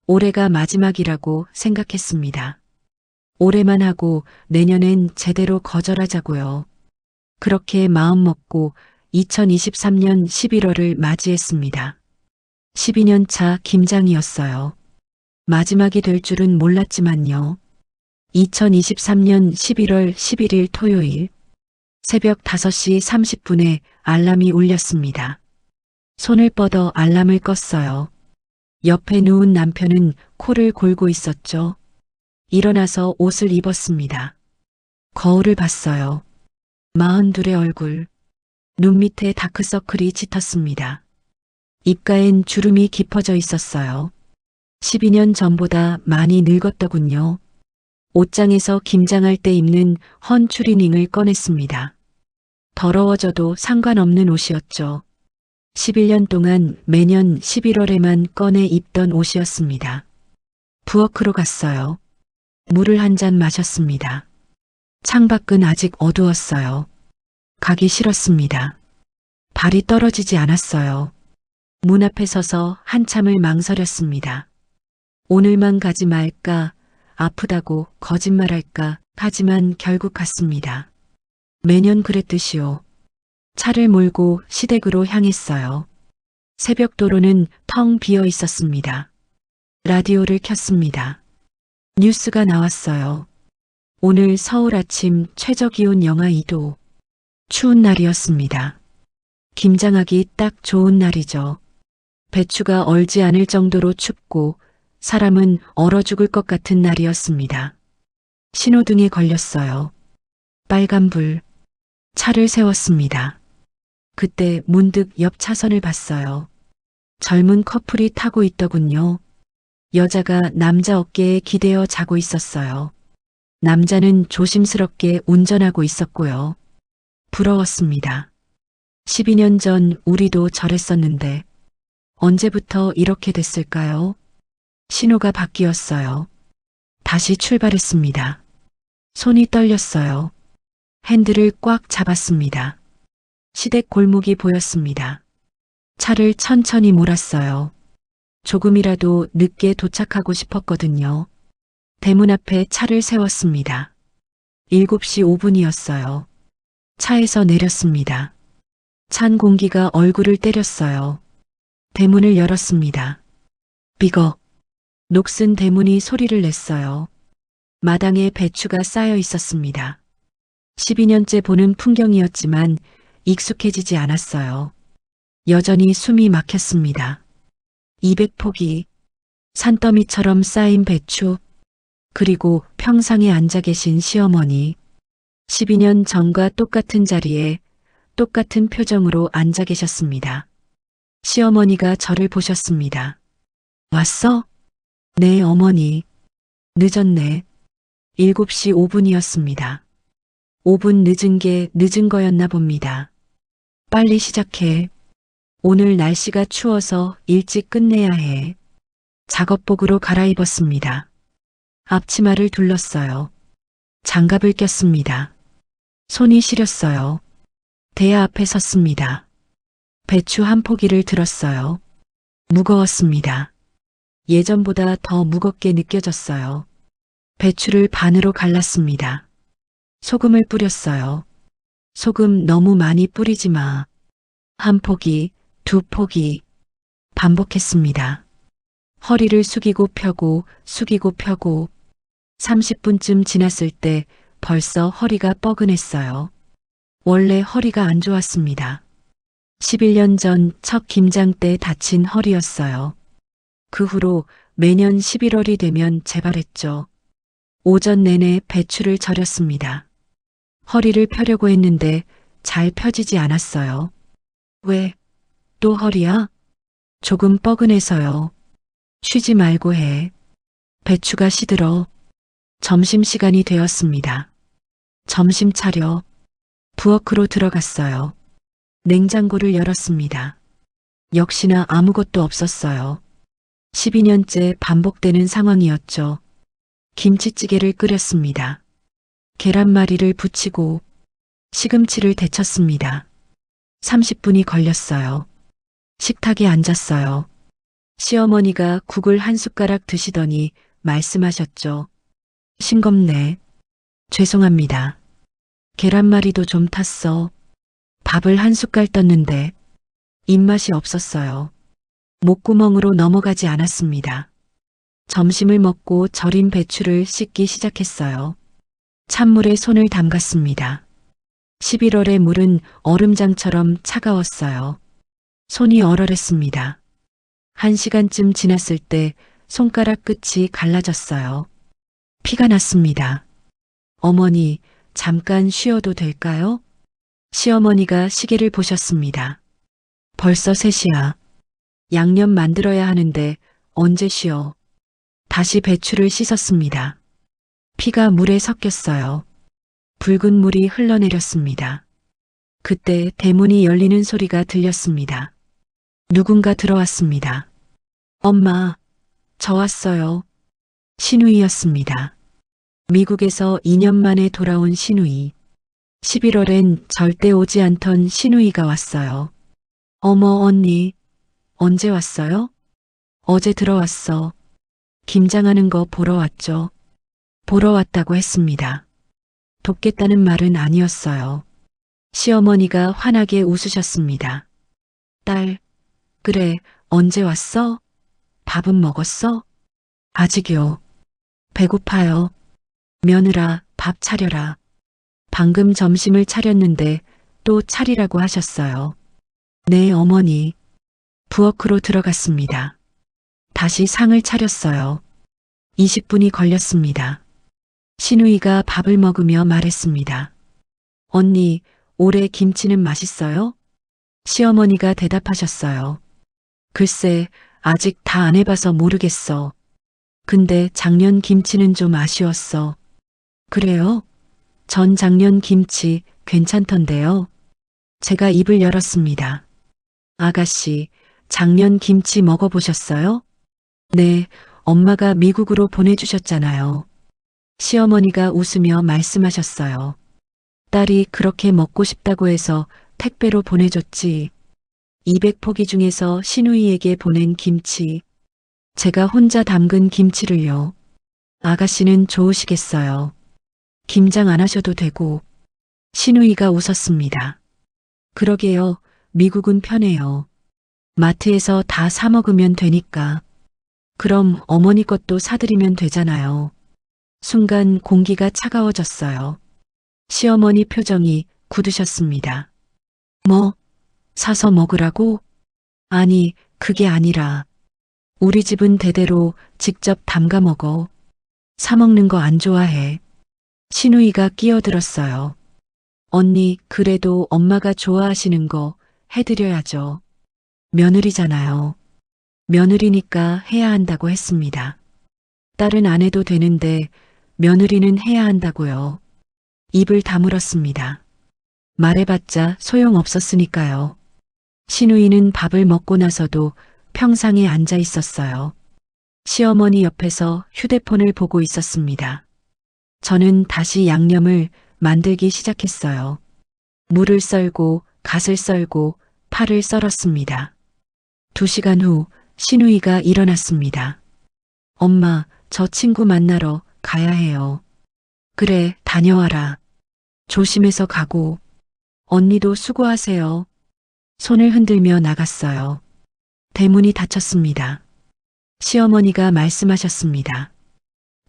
올해가 마지막이라고 생각했습니다. 올해만 하고 내년엔 제대로 거절하자고요. 그렇게 마음먹고 2023년 11월을 맞이했습니다. 12년 차 김장이었어요. 마지막이 될 줄은 몰랐지만요. 2023년 11월 11일 토요일 새벽 5시 30분에 알람이 울렸습니다. 손을 뻗어 알람을 껐어요. 옆에 누운 남편은 코를 골고 있었죠. 일어나서 옷을 입었습니다. 거울을 봤어요. 42의 얼굴. 눈 밑에 다크서클이 짙었습니다. 입가엔 주름이 깊어져 있었어요. 12년 전보다 많이 늙었더군요. 옷장에서 김장할 때 입는 헌 추리닝을 꺼냈습니다. 더러워져도 상관없는 옷이었죠. 11년 동안 매년 11월에만 꺼내 입던 옷이었습니다. 부엌으로 갔어요. 물을 한 잔 마셨습니다. 창밖은 아직 어두웠어요. 가기 싫었습니다. 발이 떨어지지 않았어요. 문 앞에 서서 한참을 망설였습니다. 오늘만 가지 말까, 아프다고 거짓말할까, 하지만 결국 갔습니다. 매년 그랬듯이요. 차를 몰고 시댁으로 향했어요. 새벽 도로는 텅 비어 있었습니다. 라디오를 켰습니다. 뉴스가 나왔어요. 오늘 서울 아침 최저기온 영하 2도. 추운 날이었습니다. 김장하기 딱 좋은 날이죠. 배추가 얼지 않을 정도로 춥고 사람은 얼어 죽을 것 같은 날이었습니다. 신호등에 걸렸어요. 빨간불. 차를 세웠습니다. 그때 문득 옆 차선을 봤어요. 젊은 커플이 타고 있더군요. 여자가 남자 어깨에 기대어 자고 있었어요. 남자는 조심스럽게 운전하고 있었고요. 부러웠습니다. 12년 전 우리도 저랬었는데 언제부터 이렇게 됐을까요? 신호가 바뀌었어요. 다시 출발했습니다. 손이 떨렸어요. 핸들을 꽉 잡았습니다. 시댁 골목이 보였습니다. 차를 천천히 몰았어요. 조금이라도 늦게 도착하고 싶었거든요. 대문 앞에 차를 세웠습니다. 7시 5분이었어요. 차에서 내렸습니다. 찬 공기가 얼굴을 때렸어요. 대문을 열었습니다. 삐걱. 녹슨 대문이 소리를 냈어요. 마당에 배추가 쌓여 있었습니다. 12년째 보는 풍경이었지만 익숙해지지 않았어요. 여전히 숨이 막혔습니다. 200포기, 산더미처럼 쌓인 배추, 그리고 평상에 앉아 계신 시어머니. 12년 전과 똑같은 자리에 똑같은 표정으로 앉아 계셨습니다. 시어머니가 저를 보셨습니다. 왔어? 네, 어머니. 늦었네. 7시 5분이었습니다. 5분 늦은 게 늦은 거였나 봅니다. 빨리 시작해. 오늘 날씨가 추워서 일찍 끝내야 해. 작업복으로 갈아입었습니다. 앞치마를 둘렀어요. 장갑을 꼈습니다. 손이 시렸어요. 대야 앞에 섰습니다. 배추 한 포기를 들었어요. 무거웠습니다. 예전보다 더 무겁게 느껴졌어요. 배추를 반으로 갈랐습니다. 소금을 뿌렸어요. 소금 너무 많이 뿌리지 마. 한 포기, 2포기. 반복했습니다. 허리를 숙이고 펴고 숙이고 펴고 30분쯤 지났을 때 벌써 허리가 뻐근했어요. 원래 허리가 안 좋았습니다. 11년 전 첫 김장 때 다친 허리였어요. 그 후로 매년 11월이 되면 재발했죠. 오전 내내 배추를 절였습니다. 허리를 펴려고 했는데 잘 펴지지 않았어요. 왜? 또 허리야? 조금 뻐근해서요. 쉬지 말고 해. 배추가 시들어. 점심시간이 되었습니다. 점심 차려. 부엌으로 들어갔어요. 냉장고를 열었습니다. 역시나 아무것도 없었어요. 12년째 반복되는 상황이었죠. 김치찌개를 끓였습니다. 계란말이를 부치고 시금치를 데쳤습니다. 30분이 걸렸어요. 식탁에 앉았어요. 시어머니가 국을 한 숟가락 드시더니 말씀하셨죠. 싱겁네. 죄송합니다. 계란말이도 좀 탔어. 밥을 한 숟갈 떴는데 입맛이 없었어요. 목구멍으로 넘어가지 않았습니다. 점심을 먹고 절인 배추를 씻기 시작했어요. 찬물에 손을 담갔습니다. 11월의 물은 얼음장처럼 차가웠어요. 손이 얼얼했습니다. 1시간쯤 지났을 때 손가락 끝이 갈라졌어요. 피가 났습니다. 어머니, 잠깐 쉬어도 될까요? 시어머니가 시계를 보셨습니다. 벌써 3시야. 양념 만들어야 하는데 언제 쉬어? 다시 배추를 씻었습니다. 피가 물에 섞였어요. 붉은 물이 흘러내렸습니다. 그때 대문이 열리는 소리가 들렸습니다. 누군가 들어왔습니다. 엄마, 저 왔어요. 신우이였습니다. 미국에서 2년 만에 돌아온 신우이. 11월엔 절대 오지 않던 신우이가 왔어요. 어머, 언니, 언제 왔어요? 어제 들어왔어. 김장하는 거 보러 왔죠. 보러 왔다고 했습니다. 돕겠다는 말은 아니었어요. 시어머니가 환하게 웃으셨습니다. 딸, 그래, 언제 왔어? 밥은 먹었어? 아직요. 배고파요. 며느라, 밥 차려라. 방금 점심을 차렸는데 또 차리라고 하셨어요. 네, 어머니. 부엌으로 들어갔습니다. 다시 상을 차렸어요. 20분이 걸렸습니다. 신우이가 밥을 먹으며 말했습니다. 언니, 올해 김치는 맛있어요? 시어머니가 대답하셨어요. 글쎄, 아직 다 안 해봐서 모르겠어. 근데 작년 김치는 좀 아쉬웠어. 그래요? 전 작년 김치 괜찮던데요. 제가 입을 열었습니다. 아가씨, 작년 김치 먹어보셨어요? 네, 엄마가 미국으로 보내주셨잖아요. 시어머니가 웃으며 말씀하셨어요. 딸이 그렇게 먹고 싶다고 해서 택배로 보내줬지. 200포기 중에서 시누이에게 보낸 김치. 제가 혼자 담근 김치를요. 아가씨는 좋으시겠어요. 김장 안 하셔도 되고. 시누이가 웃었습니다. 그러게요. 미국은 편해요. 마트에서 다 사 먹으면 되니까. 그럼 어머니 것도 사드리면 되잖아요. 순간 공기가 차가워졌어요. 시어머니 표정이 굳으셨습니다. 뭐? 사서 먹으라고? 아니, 그게 아니라 우리 집은 대대로 직접 담가 먹어. 사 먹는 거 안 좋아해. 시누이가 끼어들었어요. 언니, 그래도 엄마가 좋아하시는 거 해드려야죠. 며느리잖아요. 며느리니까 해야 한다고 했습니다. 딸은 안 해도 되는데 며느리는 해야 한다고요. 입을 다물었습니다. 말해봤자 소용없었으니까요. 시누이는 밥을 먹고 나서도 평상에 앉아 있었어요. 시어머니 옆에서 휴대폰을 보고 있었습니다. 저는 다시 양념을 만들기 시작했어요. 물을 썰고 갓을 썰고 파를 썰었습니다. 2시간 후 시누이가 일어났습니다. 엄마, 저 친구 만나러 가야 해요. 그래, 다녀와라. 조심해서 가고. 언니도 수고하세요. 손을 흔들며 나갔어요. 대문이 닫혔습니다. 시어머니가 말씀하셨습니다.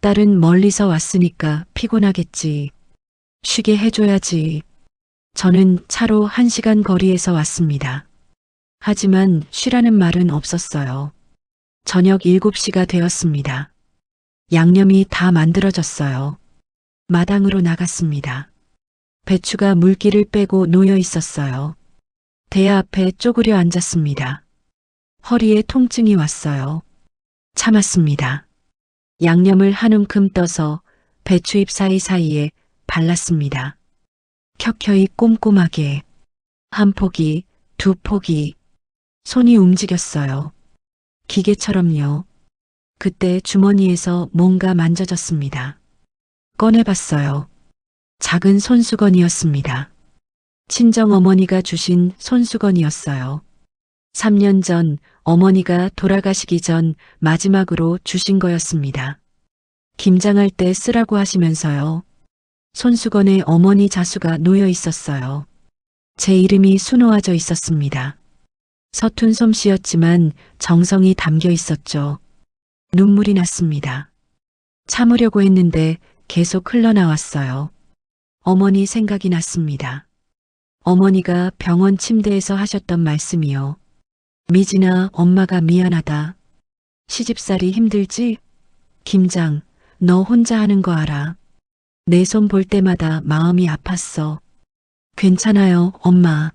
딸은 멀리서 왔으니까 피곤하겠지. 쉬게 해줘야지. 저는 차로 1시간 거리에서 왔습니다. 하지만 쉬라는 말은 없었어요. 저녁 7시가 되었습니다. 양념이 다 만들어졌어요. 마당으로 나갔습니다. 배추가 물기를 빼고 놓여 있었어요. 대야 앞에 쪼그려 앉았습니다. 허리에 통증이 왔어요. 참았습니다. 양념을 한 움큼 떠서 배추잎 사이사이에 발랐습니다. 켜켜이 꼼꼼하게. 1포기, 2포기. 손이 움직였어요. 기계처럼요. 그때 주머니에서 뭔가 만져졌습니다. 꺼내봤어요. 작은 손수건이었습니다. 친정어머니가 주신 손수건이었어요. 3년 전 어머니가 돌아가시기 전 마지막으로 주신 거였습니다. 김장할 때 쓰라고 하시면서요. 손수건에 어머니 자수가 놓여 있었어요. 제 이름이 수놓아져 있었습니다. 서툰 솜씨였지만 정성이 담겨 있었죠. 눈물이 났습니다. 참으려고 했는데 계속 흘러나왔어요. 어머니 생각이 났습니다. 어머니가 병원 침대에서 하셨던 말씀이요. 미진아, 엄마가 미안하다. 시집살이 힘들지? 김장, 너 혼자 하는 거 알아. 내 손 볼 때마다 마음이 아팠어. 괜찮아요, 엄마.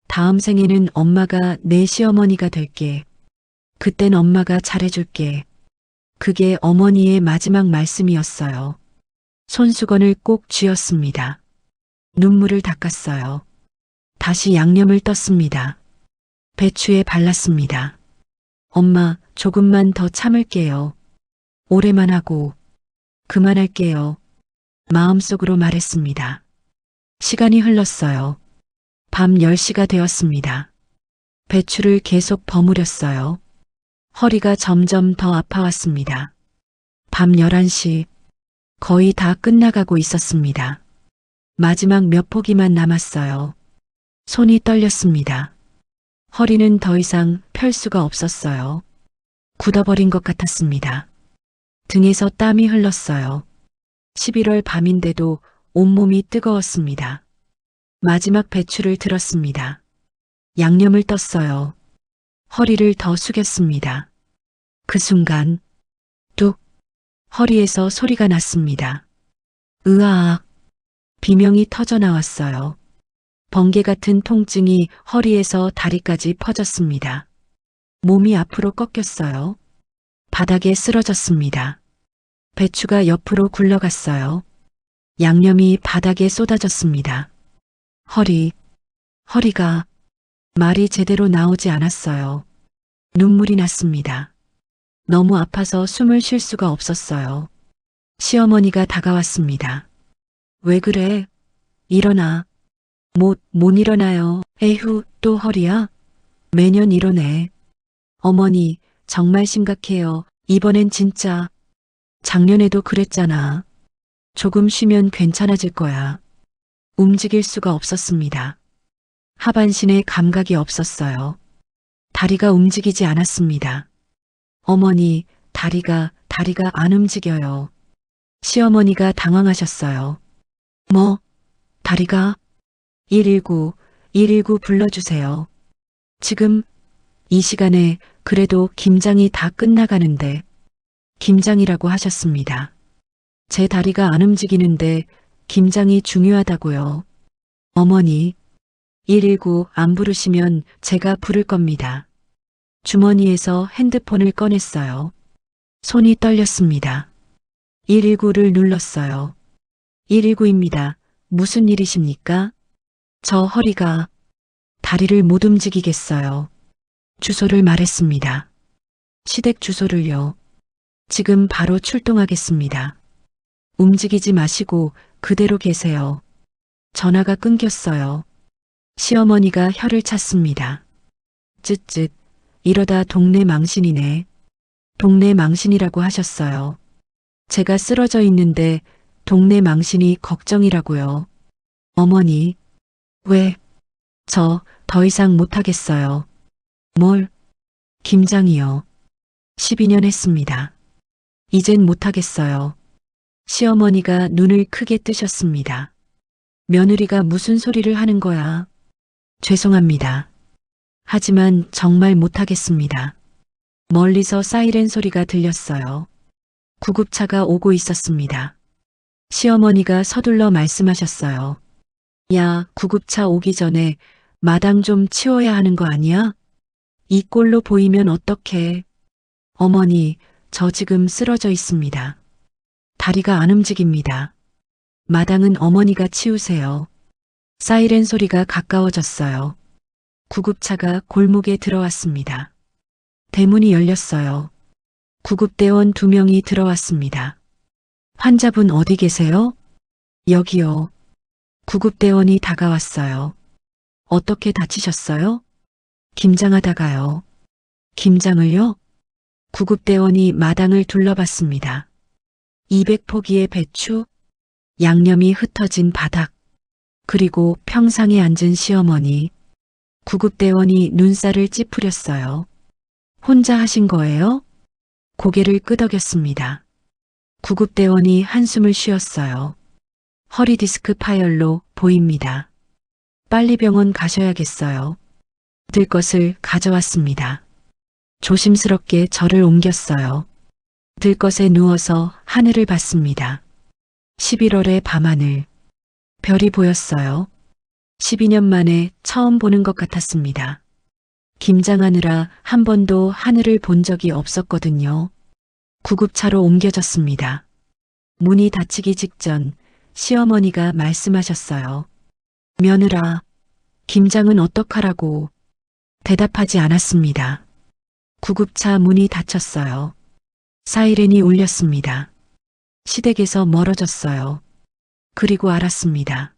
다음 생에는 엄마가 내 시어머니가 될게. 그땐 엄마가 잘해줄게. 그게 어머니의 마지막 말씀이었어요. 손수건을 꼭 쥐었습니다. 눈물을 닦았어요. 다시 양념을 떴습니다. 배추에 발랐습니다. 엄마, 조금만 더 참을게요. 오래만 하고 그만할게요. 마음속으로 말했습니다. 시간이 흘렀어요. 밤 10시가 되었습니다. 배추를 계속 버무렸어요. 허리가 점점 더 아파왔습니다. 밤 11시 거의 다 끝나가고 있었습니다. 마지막 몇 포기만 남았어요. 손이 떨렸습니다. 허리는 더 이상 펼 수가 없었어요. 굳어버린 것 같았습니다. 등에서 땀이 흘렀어요. 11월 밤인데도 온몸이 뜨거웠습니다. 마지막 배추를 들었습니다. 양념을 떴어요. 허리를 더 숙였습니다. 그 순간 뚝 허리에서 소리가 났습니다. 으아악 비명이 터져 나왔어요. 번개 같은 통증이 허리에서 다리까지 퍼졌습니다. 몸이 앞으로 꺾였어요. 바닥에 쓰러졌습니다. 배추가 옆으로 굴러갔어요. 양념이 바닥에 쏟아졌습니다. 허리가 말이 제대로 나오지 않았어요. 눈물이 났습니다. 너무 아파서 숨을 쉴 수가 없었어요. 시어머니가 다가왔습니다. 왜 그래? 일어나. 못 일어나요. 에휴, 또 허리야? 매년 이러네. 어머니, 정말 심각해요. 이번엔 진짜. 작년에도 그랬잖아. 조금 쉬면 괜찮아질 거야. 움직일 수가 없었습니다. 하반신에 감각이 없었어요. 다리가 움직이지 않았습니다. 어머니, 다리가 안 움직여요. 시어머니가 당황하셨어요. 뭐? 다리가? 119 불러주세요. 지금 이 시간에 그래도 김장이 다 끝나가는데 김장이라고 하셨습니다. 제 다리가 안 움직이는데 김장이 중요하다고요. 어머니, 119 안 부르시면 제가 부를 겁니다. 주머니에서 핸드폰을 꺼냈어요. 손이 떨렸습니다. 119를 눌렀어요. 119입니다. 무슨 일이십니까? 저 허리가 다리를 못 움직이겠어요. 주소를 말했습니다. 시댁 주소를요. 지금 바로 출동하겠습니다. 움직이지 마시고 그대로 계세요. 전화가 끊겼어요. 시어머니가 혀를 찼습니다. 쯧쯧, 이러다 동네 망신이네. 동네 망신이라고 하셨어요. 제가 쓰러져 있는데 동네 망신이 걱정이라고요. 어머니, 왜? 저 더 이상 못하겠어요. 뭘? 김장이요. 12년 했습니다. 이젠 못하겠어요. 시어머니가 눈을 크게 뜨셨습니다. 며느리가 무슨 소리를 하는 거야? 죄송합니다. 하지만 정말 못하겠습니다. 멀리서 사이렌 소리가 들렸어요. 구급차가 오고 있었습니다. 시어머니가 서둘러 말씀하셨어요. 야, 구급차 오기 전에 마당 좀 치워야 하는 거 아니야? 이 꼴로 보이면 어떡해. 어머니, 저 지금 쓰러져 있습니다. 다리가 안 움직입니다. 마당은 어머니가 치우세요. 사이렌 소리가 가까워졌어요. 구급차가 골목에 들어왔습니다. 대문이 열렸어요. 구급대원 2명이 들어왔습니다. 환자분 어디 계세요? 여기요. 구급대원이 다가왔어요. 어떻게 다치셨어요? 김장하다가요. 김장을요? 구급대원이 마당을 둘러봤습니다. 200포기의 배추, 양념이 흩어진 바닥, 그리고 평상에 앉은 시어머니. 구급대원이 눈살을 찌푸렸어요. 혼자 하신 거예요? 고개를 끄덕였습니다. 구급대원이 한숨을 쉬었어요. 허리 디스크 파열로 보입니다. 빨리 병원 가셔야겠어요. 들 것을 가져왔습니다. 조심스럽게 저를 옮겼어요. 들 것에 누워서 하늘을 봤습니다. 11월의 밤하늘. 별이 보였어요. 12년 만에 처음 보는 것 같았습니다. 김장하느라 한 번도 하늘을 본 적이 없었거든요. 구급차로 옮겨졌습니다. 문이 닫히기 직전 시어머니가 말씀하셨어요. 며느라, 김장은 어떡하라고. 대답하지 않았습니다. 구급차 문이 닫혔어요. 사이렌이 울렸습니다. 시댁에서 멀어졌어요. 그리고 알았습니다.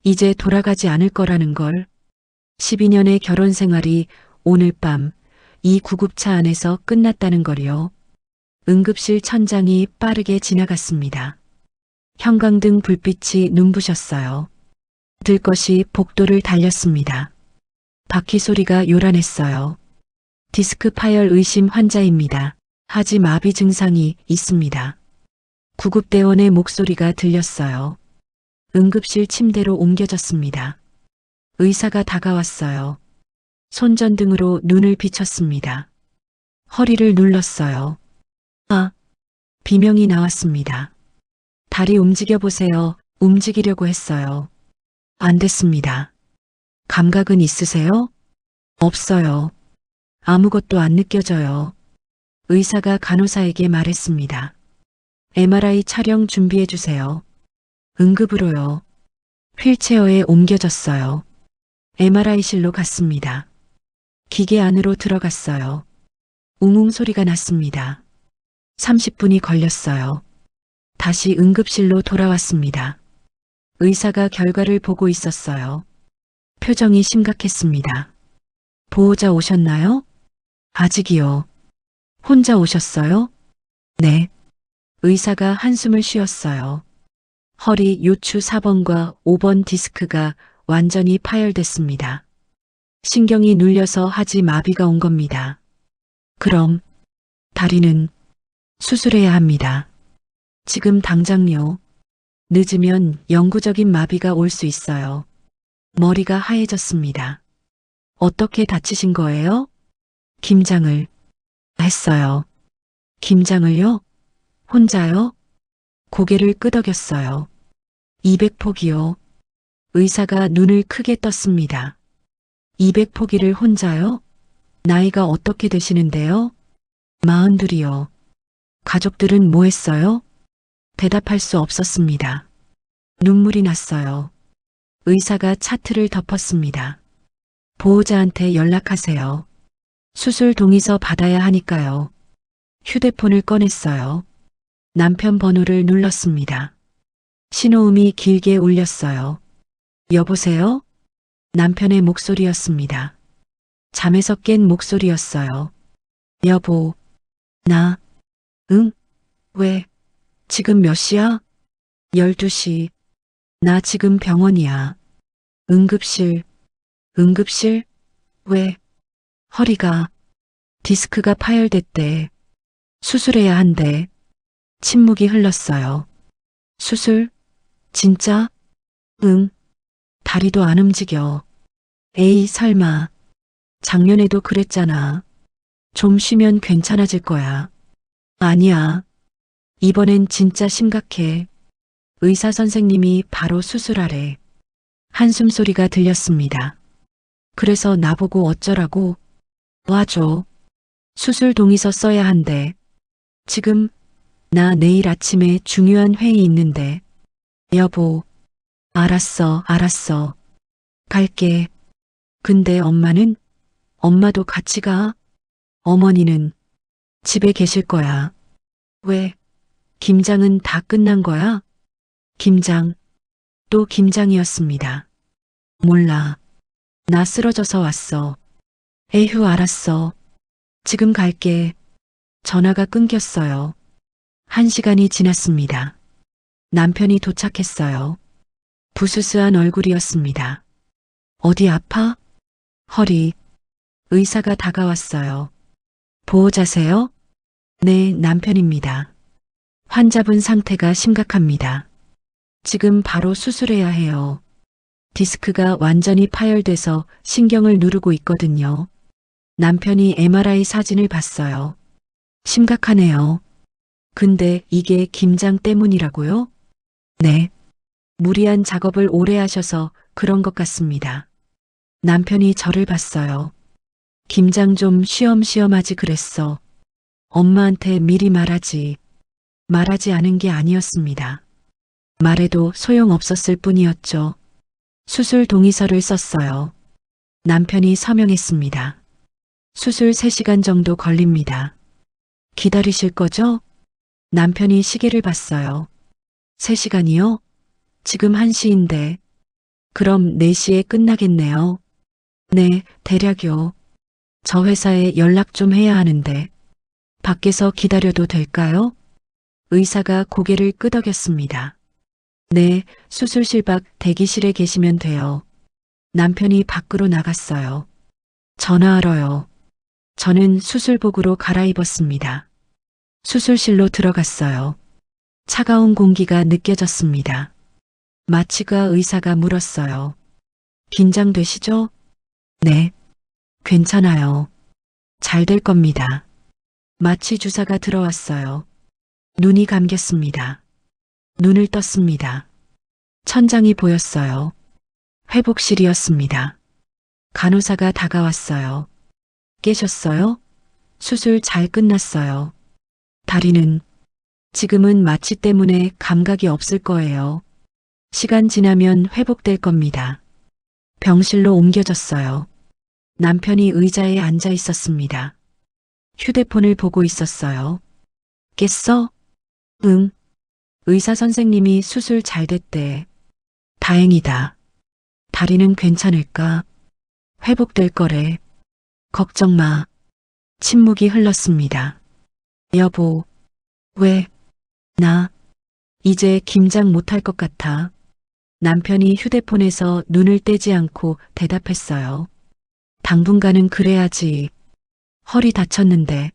이제 돌아가지 않을 거라는 걸. 12년의 결혼 생활이 오늘 밤 이 구급차 안에서 끝났다는 거리요. 응급실 천장이 빠르게 지나갔습니다. 형광등 불빛이 눈부셨어요. 들것이 복도를 달렸습니다. 바퀴 소리가 요란했어요. 디스크 파열 의심 환자입니다. 하지 마비 증상이 있습니다. 구급대원의 목소리가 들렸어요. 응급실 침대로 옮겨졌습니다. 의사가 다가왔어요. 손전등으로 눈을 비췄습니다. 허리를 눌렀어요. 아, 비명이 나왔습니다. 다리 움직여 보세요. 움직이려고 했어요. 안 됐습니다. 감각은 있으세요? 없어요. 아무것도 안 느껴져요. 의사가 간호사에게 말했습니다. MRI 촬영 준비해 주세요. 응급으로요. 휠체어에 옮겨졌어요. MRI실로 갔습니다. 기계 안으로 들어갔어요. 웅웅 소리가 났습니다. 30분이 걸렸어요. 다시 응급실로 돌아왔습니다. 의사가 결과를 보고 있었어요. 표정이 심각했습니다. 보호자 오셨나요? 아직이요. 혼자 오셨어요? 네. 의사가 한숨을 쉬었어요. 허리 요추 4번과 5번 디스크가 완전히 파열됐습니다. 신경이 눌려서 하지 마비가 온 겁니다. 그럼 다리는 수술해야 합니다. 지금 당장요. 늦으면 영구적인 마비가 올 수 있어요. 머리가 하얘졌습니다. 어떻게 다치신 거예요? 김장을 했어요. 김장을요? 혼자요? 고개를 끄덕였어요. 200포기요. 의사가 눈을 크게 떴습니다. 200포기를 혼자요? 나이가 어떻게 되시는데요? 42이요. 가족들은 뭐 했어요? 대답할 수 없었습니다. 눈물이 났어요. 의사가 차트를 덮었습니다. 보호자한테 연락하세요. 수술 동의서 받아야 하니까요. 휴대폰을 꺼냈어요. 남편 번호를 눌렀습니다. 신호음이 길게 울렸어요. 여보세요? 남편의 목소리였습니다. 잠에서 깬 목소리였어요. 여보, 응? 왜? 지금 몇 시야? 12시. 나 지금 병원이야. 응급실. 응급실? 왜? 허리가. 디스크가 파열됐대. 수술해야 한대. 침묵이 흘렀어요. 수술? 진짜? 응. 다리도 안 움직여. 에이, 설마. 작년에도 그랬잖아. 좀 쉬면 괜찮아질 거야. 아니야. 이번엔 진짜 심각해. 의사 선생님이 바로 수술하래. 한숨 소리가 들렸습니다. 그래서 나보고 어쩌라고? 와줘. 수술 동의서 써야 한대. 지금 나 내일 아침에 중요한 회의 있는데. 여보. 알았어. 갈게. 근데 엄마는? 엄마도 같이 가? 어머니는 집에 계실 거야. 왜? 김장은 다 끝난 거야? 김장. 또 김장이었습니다. 몰라. 나 쓰러져서 왔어. 에휴, 알았어. 지금 갈게. 전화가 끊겼어요. 1시간이 지났습니다. 남편이 도착했어요. 부스스한 얼굴이었습니다. 어디 아파? 허리. 의사가 다가왔어요. 보호자세요? 네, 남편입니다. 환자분 상태가 심각합니다. 지금 바로 수술해야 해요. 디스크가 완전히 파열돼서 신경을 누르고 있거든요. 남편이 MRI 사진을 봤어요. 심각하네요. 근데 이게 김장 때문이라고요? 네. 무리한 작업을 오래 하셔서 그런 것 같습니다. 남편이 저를 봤어요. 김장 좀 쉬엄쉬엄 하지 그랬어. 엄마한테 미리 말하지. 말하지 않은 게 아니었습니다. 말해도 소용없었을 뿐이었죠. 수술 동의서를 썼어요. 남편이 서명했습니다. 수술 3시간 정도 걸립니다. 기다리실 거죠? 남편이 시계를 봤어요. 3시간이요? 지금 1시인데. 그럼 4시에 끝나겠네요. 네, 대략요. 저 회사에 연락 좀 해야 하는데 밖에서 기다려도 될까요? 의사가 고개를 끄덕였습니다. 네, 수술실 밖 대기실에 계시면 돼요. 남편이 밖으로 나갔어요. 전화하러요. 저는 수술복으로 갈아입었습니다. 수술실로 들어갔어요. 차가운 공기가 느껴졌습니다. 마취가 의사가 물었어요. 긴장되시죠? 네. 괜찮아요. 잘 될 겁니다. 마취 주사가 들어왔어요. 눈이 감겼습니다. 눈을 떴습니다. 천장이 보였어요. 회복실이었습니다. 간호사가 다가왔어요. 깨셨어요? 수술 잘 끝났어요. 다리는 지금은 마취 때문에 감각이 없을 거예요. 시간 지나면 회복될 겁니다. 병실로 옮겨졌어요. 남편이 의자에 앉아 있었습니다. 휴대폰을 보고 있었어요. 깼어? 응. 의사 선생님이 수술 잘 됐대. 다행이다. 다리는 괜찮을까? 회복될 거래. 걱정 마. 침묵이 흘렀습니다. 여보, 왜? 나 이제 김장 못할 것 같아. 남편이 휴대폰에서 눈을 떼지 않고 대답했어요. 당분간은 그래야지. 허리 다쳤는데.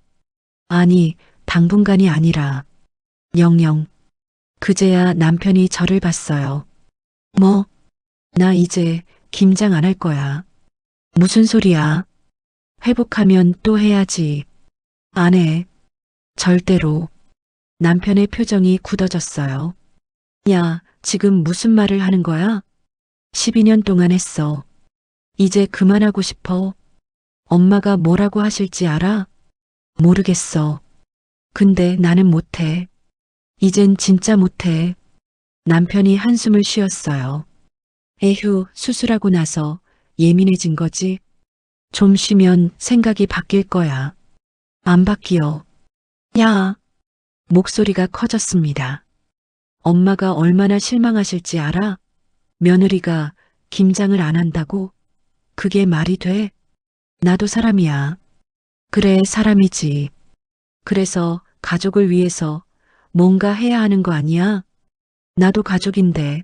아니, 당분간이 아니라. 영영. 그제야 남편이 저를 봤어요. 뭐? 나 이제 김장 안 할 거야. 무슨 소리야? 회복하면 또 해야지. 안 해. 절대로. 남편의 표정이 굳어졌어요. 야, 지금 무슨 말을 하는 거야? 12년 동안 했어. 이제 그만하고 싶어. 엄마가 뭐라고 하실지 알아? 모르겠어. 근데 나는 못해. 이젠 진짜 못해. 남편이 한숨을 쉬었어요. 에휴, 수술하고 나서 예민해진 거지? 좀 쉬면 생각이 바뀔 거야. 안 바뀌어. 야. 목소리가 커졌습니다. 엄마가 얼마나 실망하실지 알아? 며느리가 김장을 안 한다고? 그게 말이 돼? 나도 사람이야. 그래, 사람이지. 그래서 가족을 위해서 뭔가 해야 하는 거 아니야? 나도 가족인데.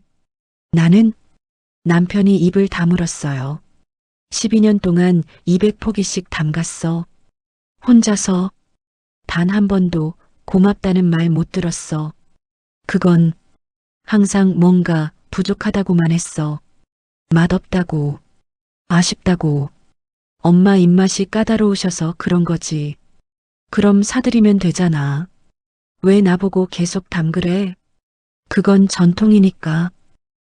나는? 남편이 입을 다물었어요. 12년 동안 200포기씩 담갔어. 혼자서 단 한 번도 고맙다는 말 못 들었어. 그건 항상 뭔가 부족하다고만 했어. 맛없다고, 아쉽다고. 엄마 입맛이 까다로우셔서 그런 거지. 그럼 사드리면 되잖아. 왜 나보고 계속 담그래? 그건 전통이니까.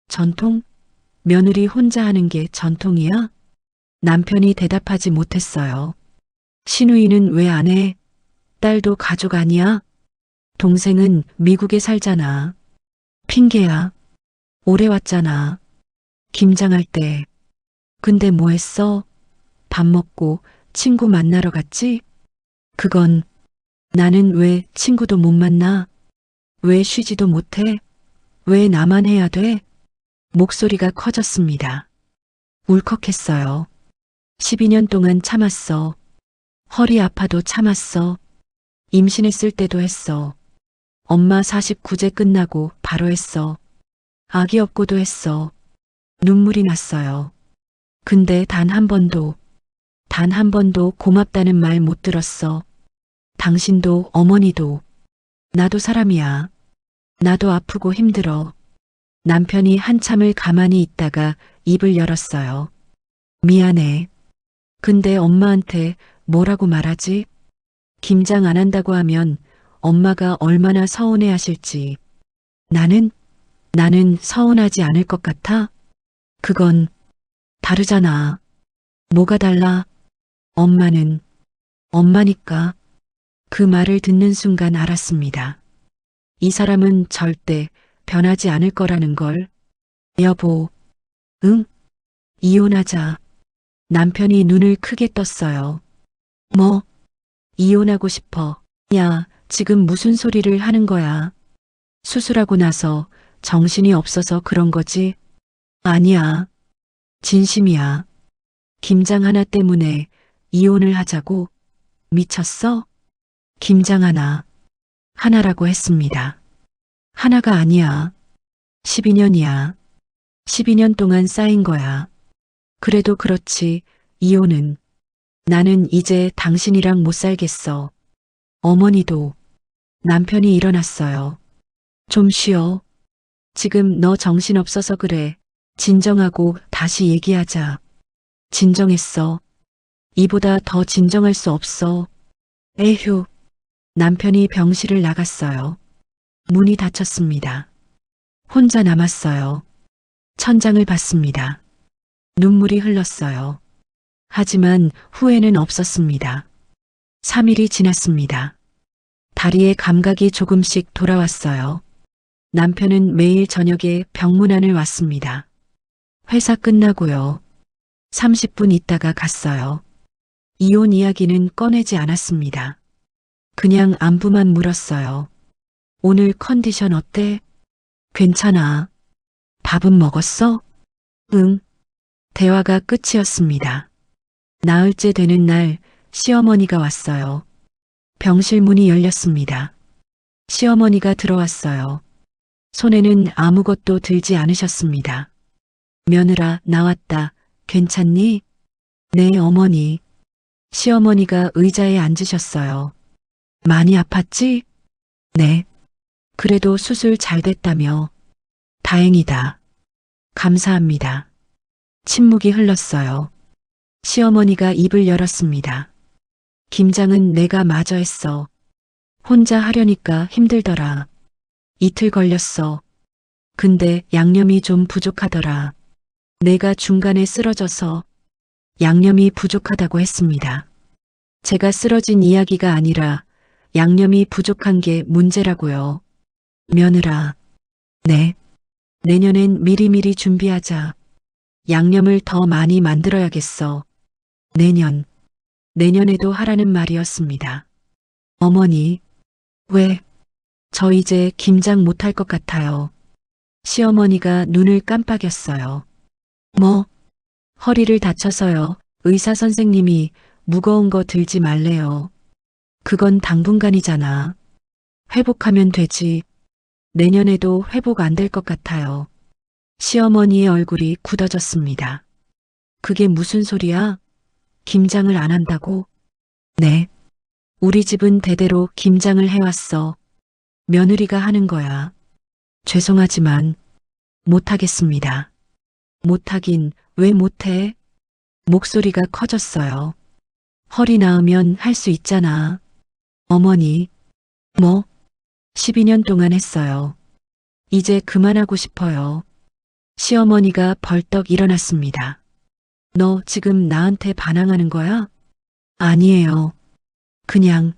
전통? 며느리 혼자 하는 게 전통이야? 남편이 대답하지 못했어요. 시누이는 왜 안 해? 딸도 가족 아니야? 동생은 미국에 살잖아. 핑계야. 오래 왔잖아. 김장할 때. 근데 뭐 했어? 밥 먹고 친구 만나러 갔지? 그건 나는 왜 친구도 못 만나? 왜 쉬지도 못해? 왜 나만 해야 돼? 목소리가 커졌습니다. 울컥했어요. 12년 동안 참았어. 허리 아파도 참았어. 임신했을 때도 했어. 엄마 49제 끝나고 바로 했어. 아기 없고도 했어. 눈물이 났어요. 근데 단 한 번도 고맙다는 말 못 들었어. 당신도 어머니도. 나도 사람이야. 나도 아프고 힘들어. 남편이 한참을 가만히 있다가 입을 열었어요. 미안해. 근데 엄마한테 뭐라고 말하지? 김장 안 한다고 하면 엄마가 얼마나 서운해 하실지. 나는 서운하지 않을 것 같아? 그건 다르잖아. 뭐가 달라? 엄마는 엄마니까. 그 말을 듣는 순간 알았습니다. 이 사람은 절대 변하지 않을 거라는 걸. 여보, 응? 이혼하자. 남편이 눈을 크게 떴어요. 뭐? 이혼하고 싶어. 야, 지금 무슨 소리를 하는 거야? 수술하고 나서 정신이 없어서 그런 거지? 아니야. 진심이야. 김장 하나 때문에 이혼을 하자고? 미쳤어? 김장 하나라고 했습니다. 하나가 아니야. 12년이야. 12년 동안 쌓인 거야. 그래도 그렇지, 이혼은. 나는 이제 당신이랑 못 살겠어. 어머니도. 남편이 일어났어요. 좀 쉬어. 지금 너 정신없어서 그래. 진정하고 다시 얘기하자. 진정했어. 이보다 더 진정할 수 없어. 에휴. 남편이 병실을 나갔어요. 문이 닫혔습니다. 혼자 남았어요. 천장을 봤습니다. 눈물이 흘렀어요. 하지만 후회는 없었습니다. 3일이 지났습니다. 다리에 감각이 조금씩 돌아왔어요. 남편은 매일 저녁에 병문안을 왔습니다. 회사 끝나고요. 30분 있다가 갔어요. 이혼 이야기는 꺼내지 않았습니다. 그냥 안부만 물었어요. 오늘 컨디션 어때? 괜찮아. 밥은 먹었어? 응. 대화가 끝이었습니다. 나흘째 되는 날 시어머니가 왔어요. 병실 문이 열렸습니다. 시어머니가 들어왔어요. 손에는 아무것도 들지 않으셨습니다. 며느라 나왔다. 괜찮니? 네, 어머니. 시어머니가 의자에 앉으셨어요. 많이 아팠지? 네. 그래도 수술 잘 됐다며. 다행이다. 감사합니다. 침묵이 흘렀어요. 시어머니가 입을 열었습니다. 김장은 내가 마저 했어. 혼자 하려니까 힘들더라. 이틀 걸렸어. 근데 양념이 좀 부족하더라. 내가 중간에 쓰러져서 양념이 부족하다고 했습니다. 제가 쓰러진 이야기가 아니라 양념이 부족한 게 문제라고요. 며느라. 네. 내년엔 미리미리 준비하자. 양념을 더 많이 만들어야겠어. 내년에도 하라는 말이었습니다. 어머니. 왜? 저 이제 김장 못할 것 같아요. 시어머니가 눈을 깜빡였어요. 뭐? 허리를 다쳐서요. 의사 선생님이 무거운 거 들지 말래요. 그건 당분간이잖아. 회복하면 되지. 내년에도 회복 안 될 것 같아요. 시어머니의 얼굴이 굳어졌습니다. 그게 무슨 소리야? 김장을 안 한다고? 네. 우리 집은 대대로 김장을 해왔어. 며느리가 하는 거야. 죄송하지만 못하겠습니다. 못하긴 왜 못해? 목소리가 커졌어요. 허리 나으면 할 수 있잖아. 어머니. 뭐? 12년 동안 했어요. 이제 그만하고 싶어요. 시어머니가 벌떡 일어났습니다. 너 지금 나한테 반항하는 거야? 아니에요. 그냥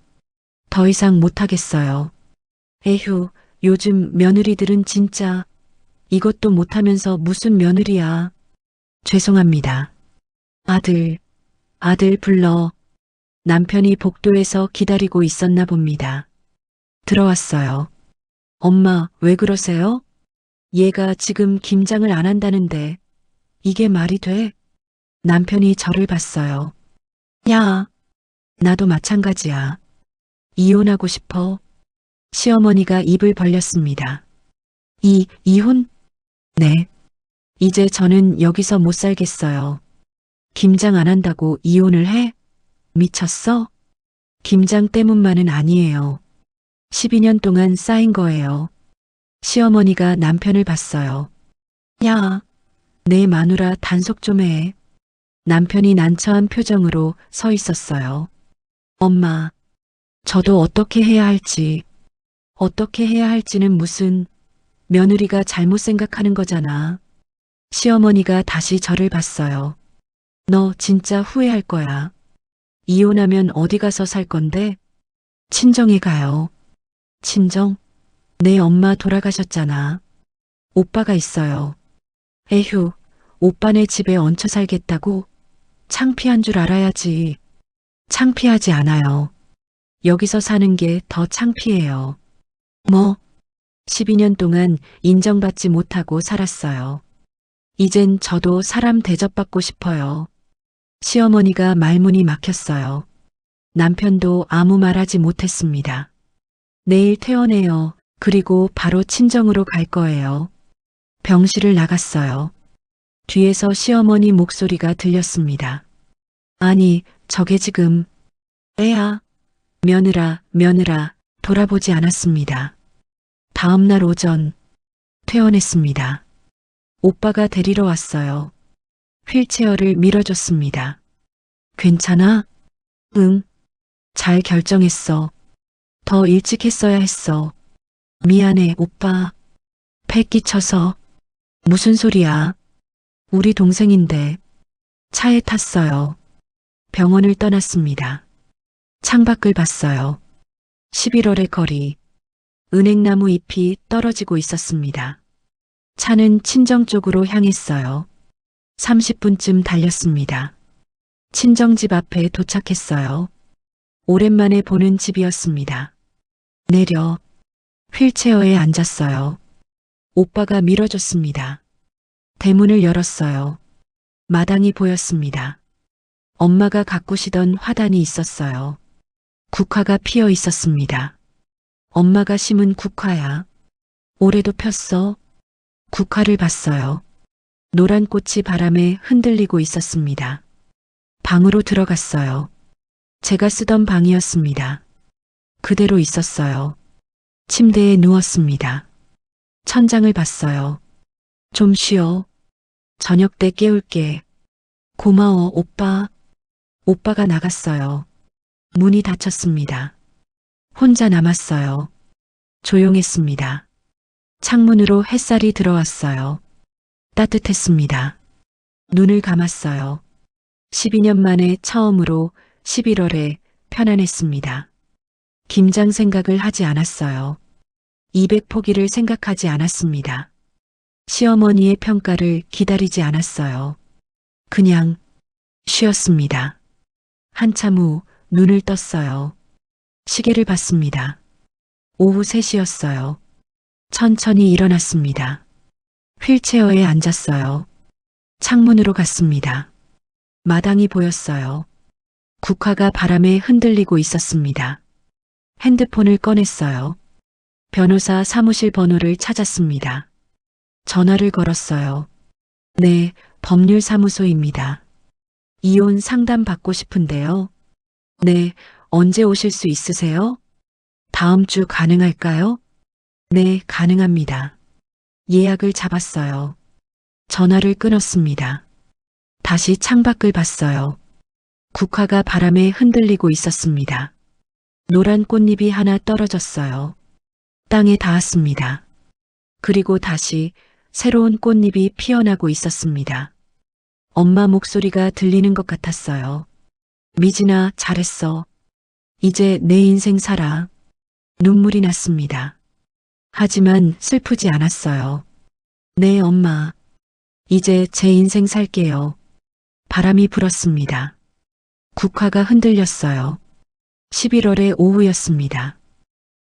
더 이상 못하겠어요. 에휴, 요즘 며느리들은 진짜 이것도 못하면서 무슨 며느리야. 죄송합니다. 아들 불러. 남편이 복도에서 기다리고 있었나 봅니다. 들어왔어요. 엄마, 왜 그러세요? 얘가 지금 김장을 안 한다는데 이게 말이 돼? 남편이 저를 봤어요. 야, 나도 마찬가지야. 이혼하고 싶어. 시어머니가 입을 벌렸습니다. 이혼? 네. 이제 저는 여기서 못 살겠어요. 김장 안 한다고 이혼을 해? 미쳤어? 김장 때문만은 아니에요. 12년 동안 쌓인 거예요. 시어머니가 남편을 봤어요. 야, 내 마누라 단속 좀 해. 남편이 난처한 표정으로 서 있었어요. 엄마, 저도 어떻게 해야 할지는 무슨 며느리가 잘못 생각하는 거잖아. 시어머니가 다시 저를 봤어요. 너 진짜 후회할 거야. 이혼하면 어디 가서 살 건데? 친정에 가요. 친정? 내 엄마 돌아가셨잖아. 오빠가 있어요. 에휴, 오빠네 집에 얹혀 살겠다고? 창피한 줄 알아야지. 창피하지 않아요. 여기서 사는 게 더 창피해요. 뭐? 12년 동안 인정받지 못하고 살았어요. 이젠 저도 사람 대접받고 싶어요. 시어머니가 말문이 막혔어요. 남편도 아무 말하지 못했습니다. 내일 퇴원해요. 그리고 바로 친정으로 갈 거예요. 병실을 나갔어요. 뒤에서 시어머니 목소리가 들렸습니다. 아니, 저게 지금 애야. 며느라 돌아보지 않았습니다. 다음 날 오전 퇴원했습니다. 오빠가 데리러 왔어요. 휠체어를 밀어줬습니다. 괜찮아? 응. 잘 결정했어. 더 일찍 했어야 했어. 미안해, 오빠. 패 끼쳐서. 무슨 소리야? 우리 동생인데. 차에 탔어요. 병원을 떠났습니다. 창밖을 봤어요. 11월의 거리. 은행나무 잎이 떨어지고 있었습니다. 차는 친정 쪽으로 향했어요. 30분쯤 달렸습니다. 친정집 앞에 도착했어요. 오랜만에 보는 집이었습니다. 내려 휠체어에 앉았어요. 오빠가 밀어줬습니다. 대문을 열었어요. 마당이 보였습니다. 엄마가 가꾸시던 화단이 있었어요. 국화가 피어 있었습니다. 엄마가 심은 국화야. 올해도 폈어? 국화를 봤어요. 노란 꽃이 바람에 흔들리고 있었습니다. 방으로 들어갔어요. 제가 쓰던 방이었습니다. 그대로 있었어요. 침대에 누웠습니다. 천장을 봤어요. 좀 쉬어. 저녁 때 깨울게. 고마워, 오빠. 오빠가 나갔어요. 문이 닫혔습니다. 혼자 남았어요. 조용했습니다. 창문으로 햇살이 들어왔어요. 따뜻했습니다. 눈을 감았어요. 12년 만에 처음으로 11월에 편안했습니다. 김장 생각을 하지 않았어요. 200포기를 생각하지 않았습니다. 시어머니의 평가를 기다리지 않았어요. 그냥 쉬었습니다. 한참 후 눈을 떴어요. 시계를 봤습니다. 오후 3시였어요. 천천히 일어났습니다. 휠체어에 앉았어요. 창문으로 갔습니다. 마당이 보였어요. 국화가 바람에 흔들리고 있었습니다. 핸드폰을 꺼냈어요. 변호사 사무실 번호를 찾았습니다. 전화를 걸었어요. 네, 법률사무소입니다. 이혼 상담 받고 싶은데요. 네, 언제 오실 수 있으세요? 다음 주 가능할까요? 네, 가능합니다. 예약을 잡았어요. 전화를 끊었습니다. 다시 창밖을 봤어요. 국화가 바람에 흔들리고 있었습니다. 노란 꽃잎이 하나 떨어졌어요. 땅에 닿았습니다. 그리고 다시 새로운 꽃잎이 피어나고 있었습니다. 엄마 목소리가 들리는 것 같았어요. 미진아, 잘했어. 이제 내 인생 살아. 눈물이 났습니다. 하지만 슬프지 않았어요. 네, 엄마. 이제 제 인생 살게요. 바람이 불었습니다. 국화가 흔들렸어요. 11월의 오후였습니다.